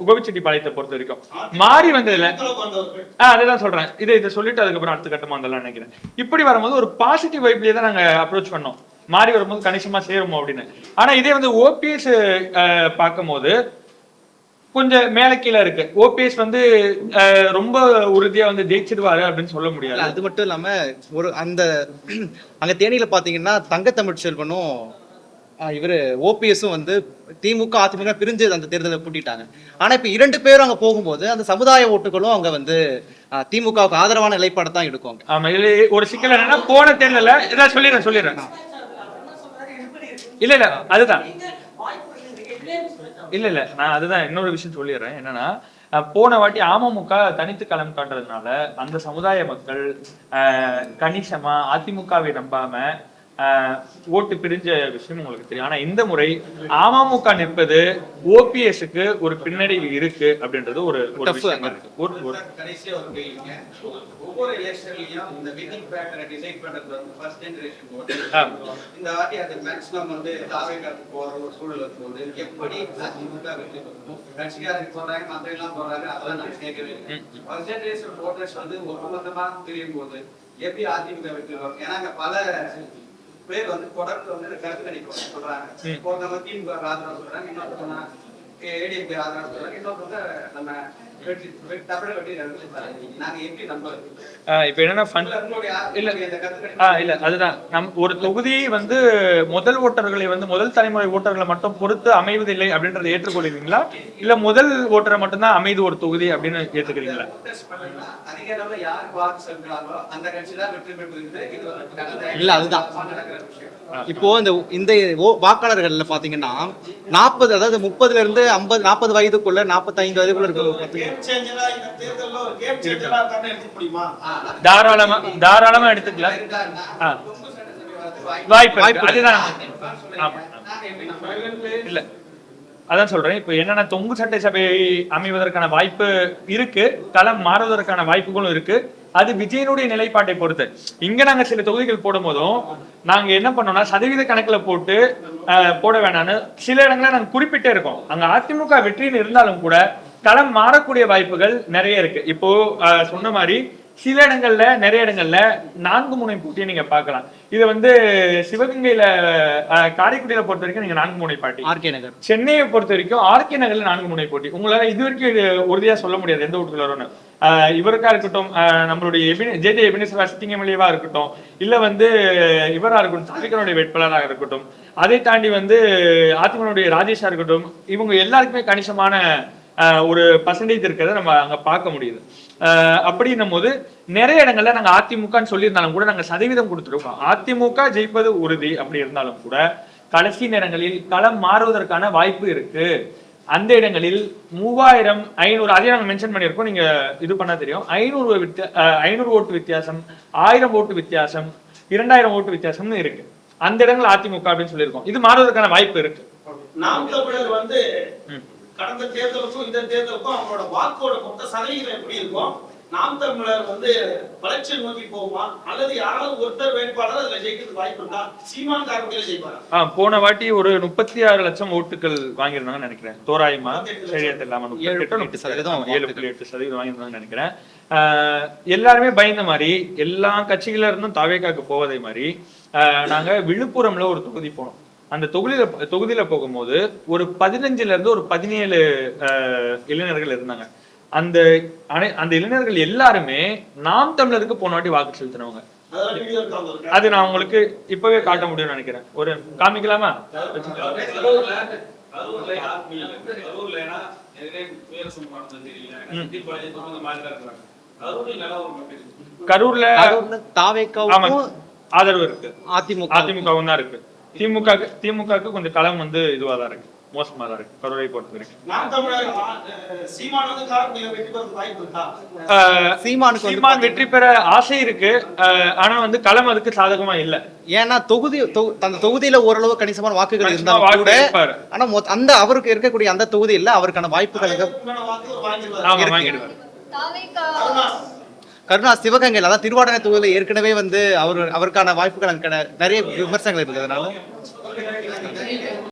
கோபிச்செட்டிப்பாளையத்தை பொறுத்த வரைக்கும் மாறி வந்ததுல வந்தவர்கள் அதுதான் சொல்றேன். இதை சொல்லிட்டு அதுக்கப்புறம் அடுத்த கட்டமா வந்தலாம் நினைக்கிறேன். இப்படி வரும்போது ஒரு பாசிட்டிவ் வைப்லயே தான் நாங்க அப்ரோச் பண்ணோம். மாறி வரும்போது கணிசமா சேருமோ அப்படின்னு. ஆனா இதே வந்து ஓபிஎஸ் பார்க்கும்போது கொஞ்சம் மேல கீழே இருக்கு. ஓபிஎஸ் வந்து ரொம்ப உறுதியா வந்து ஜெயிச்சிடுவாரு அப்படின்னு சொல்ல முடியாது. அது மட்டும் இல்லாம ஒரு அந்த அங்க தேனியில பாத்தீங்கன்னா தங்க தமிழ்ச்செல்வனும் இவரு ஓபிஎஸும் வந்து திமுக அதிமுக பிரிஞ்சு அந்த தேர்தலை பூட்டிட்டாங்க. ஆனா இப்ப 2 பேரும் அங்க போகும்போது அந்த சமுதாய ஓட்டுகளும் அங்க வந்து திமுகவுக்கு ஆதரவான நிலைப்பாடு தான் எடுக்கும். ஆமா, இதுல ஒரு சிக்கல் என்னன்னா போன தேர்தல இதான் சொல்லிடுறேன் இல்ல அதுதான் இல்ல நான் அதுதான் இன்னொரு விஷயம் சொல்லிடுறேன். என்னன்னா போன வாட்டி அமமுக தனித்து களம் காட்டுறதுனால அந்த சமுதாய மக்கள் கணிசமா அதிமுகவை நம்பாம ஓட்டு பிரிஞ்ச விஷயம் உங்களுக்கு தெரியும். ஆனா இந்த முறை அமமுக நிற்பது ஓபிஎஸ்க்கு ஒரு பின்னடைவு இருக்கு அப்படின்றது ஒரு விஷயம் இருக்கு. கடைசியா ஒரு கேள்விங்க. ஒவ்வொரு எலெக்ஷன்லயும் இந்த வின்னிங் பேட்டரை டிசைட் பண்றது வந்து ஃபர்ஸ்ட் ஜெனரேஷன் ஓட்டு. இந்த வாட்டி அது மேக்ஸிமம் வந்து தாவேகாக்கு போற ஒரு சூழல் இருக்கும்போது எப்படி அதிமுக வெற்றி பெறும்? கட்சிக்காரங்க போறாங்க, மற்ற எல்லாம் போறாங்க, அதெல்லாம் நான் கேட்கவே இல்லை. ஃபர்ஸ்ட் ஜெனரேஷன் ஓட்டர்ஸ் வந்து ஒப்பந்தமா தெரியும் போது எப்படி அதிமுக வெற்றி பெறும்? ஏன்னா பல பேர் வந்து தொடர்ந்து வந்து கருத்து கணிப்பு சொல்றாங்க. ஒருத்தவங்க திமுக ஆதரவு சொல்றாங்க, இன்னொருத்தவங்க ஏடிஎம்கே ஆதரவு சொல்றாங்க, இன்னொருத்தவங்க நம்ம இப்ப என்னன்னா இல்ல அதுதான் ஒரு தொகுதி வந்து முதல் ஓட்டர்களை வந்து முதல் தலைமுறை ஓட்டர்களை மட்டும் பொறுத்து அமைவதில்லை அப்படின்றத ஏற்றுக்கொள்கிறீங்களா, இல்ல முதல் ஓட்டரை மட்டும்தான் அமைது ஒரு தொகுதி அப்படின்னு ஏற்றுக்கிறீங்களா? இல்ல அதுதான் இப்போ இந்த வாக்காளர்கள்ல பாத்தீங்கன்னா 40 அதாவது 30ல இருந்து 50 40 வயதுக்குள்ள 45 வயதுக்குள்ள இருக்க தாராளமா எடுத்துக்கலாம். வாய்ப்பு அதுதான் இல்ல அதான் சொல்றேன். இப்ப என்னன்னா தொங்கு சட்டை சபை அமைவதற்கான வாய்ப்பு இருக்கு, களம் மாறுவதற்கான வாய்ப்புகளும் இருக்கு. அது விஜயனுடைய நிலைப்பாட்டை பொறுத்து. இங்க நாங்க சில தொகுதிகள் போடும் போதும் நாங்க என்ன பண்ணோம்னா சதவீத கணக்குல போட வேணாம்னு சில இடங்களை நாங்க குறிப்பிட்டே இருக்கோம். அங்க அதிமுக வெற்றின்னு இருந்தாலும் கூட களம் மாறக்கூடிய வாய்ப்புகள் நிறைய இருக்கு. இப்போ சொன்ன மாதிரி சில இடங்கள்ல நிறைய இடங்கள்ல 4 முனை போட்டியை நீங்க பார்க்கலாம். இது வந்து சிவகங்கையில காரைக்குடியில பொறுத்த வரைக்கும் நீங்க 4 முனை போட்டி, ஆர்கே நகர் சென்னையை பொறுத்த வரைக்கும் ஆர்கே நகர்ல 4 முனை போட்டி. உங்களால இது வரைக்கும் உறுதியா சொல்ல முடியாது எந்த வீட்டுல வரும்னு. இவருக்கா இருக்கட்டும், நம்மளுடைய ஜே எபினேஸ்வரா சிட்டிங் எம்எல்ஏவா இருக்கட்டும், இல்ல வந்து இவரா இருக்கட்டும் தாவேக்காவுடைய வேட்பாளராக இருக்கட்டும், அதை தாண்டி வந்து அதிமுகவுடைய ராஜேஷா இருக்கட்டும், இவங்க எல்லாருக்குமே கணிசமான ஒரு பர்சன்டேஜ் இருக்கிறத நம்ம அங்க பார்க்க முடியுது. அப்படின்னும் போது நிறைய இடங்கள்ல நாங்க அதிமுகன்னு சொல்லியிருந்தாலும் கூட நாங்க சதவீதம் கொடுத்துருக்கோம். அதிமுக ஜெயிப்பது உறுதி அப்படி இருந்தாலும் கூட கடைசி நேரங்களில் களம் மாறுவதற்கான வாய்ப்பு இருக்கு. அந்த இடங்களில் 3000 500 அதே நாங்க மென்ஷன் பண்ணியிருக்கோம், நீங்க இது பண்ணா தெரியும். 500 ஓட்டு வித்தியாசம், 1000 ஓட்டு வித்தியாசம், 2000 ஓட்டு வித்தியாசம்னு இருக்கு. அந்த இடங்கள் அதிமுக அப்படின்னு சொல்லியிருக்கோம். இது மாறுவதற்கான வாய்ப்பு இருக்கு. நாம் தமிழர் வந்து கடந்த தேர்தலுக்கும் இந்த தேர்தலுக்கும் அவங்களோட வாக்கோட மொத்த சதவீதம் எப்படி இருக்கும்? நாம் தமிழர் வந்து வளர்ச்சியை நோக்கி போகுமா, அல்லது யாராவது ஒருத்தர் வேட்பாளர் அதுல ஜெயிக்கிறதுக்கு வாய்ப்பு இருக்கா? சீமான் காரக்குடியில ஜெயிப்பாரா? போன வாட்டி ஒரு 36 லட்சம் ஓட்டுகள் வாங்கியிருந்தாங்கன்னு நினைக்கிறேன். தோராயமா சரியா தெரியலாம 7.8% வாங்கியிருந்தாங்கன்னு நினைக்கிறேன். எல்லாருமே பயந்த மாதிரி எல்லா கட்சிகள இருந்தும் தாவேக்காக்கு போவதை மாதிரி நாங்க விழுப்புரம்ல ஒரு தொகுதி போனோம். அந்த தொகுதியில போகும்போது ஒரு 15ல இருந்து ஒரு 17 இளைஞர்கள் இருந்தாங்க. அந்த இளைஞர்கள் எல்லாருமே நாம் தமிழருக்கு போன வாட்டி வாக்கு செலுத்தினவங்க. அது நான் உங்களுக்கு இப்பவே காட்ட முடியும்னு நினைக்கிறேன். ஒரு காமிக்கலாமா? கரூர்ல தாவேக்காவுக்கும் ஆதரவு இருக்கு, அதிமுகவும் தான் இருக்கு. திமுக கொஞ்சம் களம் வந்து இதுவா தான் இருக்கு, மோசமா தான் இருக்கு கரூரை பொறுத்த வரைக்கும். சீமான் வெற்றி பெற ஆசை இருக்கு, ஆனா வந்து களம் அதுக்கு சாதகமா இல்ல. ஏன்னா அந்த தொகுதியில ஓரளவு கணிசமான வாக்குகள் இருந்தாலும் கூட, ஆனா அந்த அவருக்கு இருக்கக்கூடிய அந்த தொகுதியில அவருக்கான வாய்ப்புகள் கருணா சிவகங்கையில் அதான் திருவாடனை தொகுதியில் ஏற்கனவே வந்து அவருக்கான வாய்ப்புகள் நிறைய விமர்சனங்கள் இருக்கிறதுனால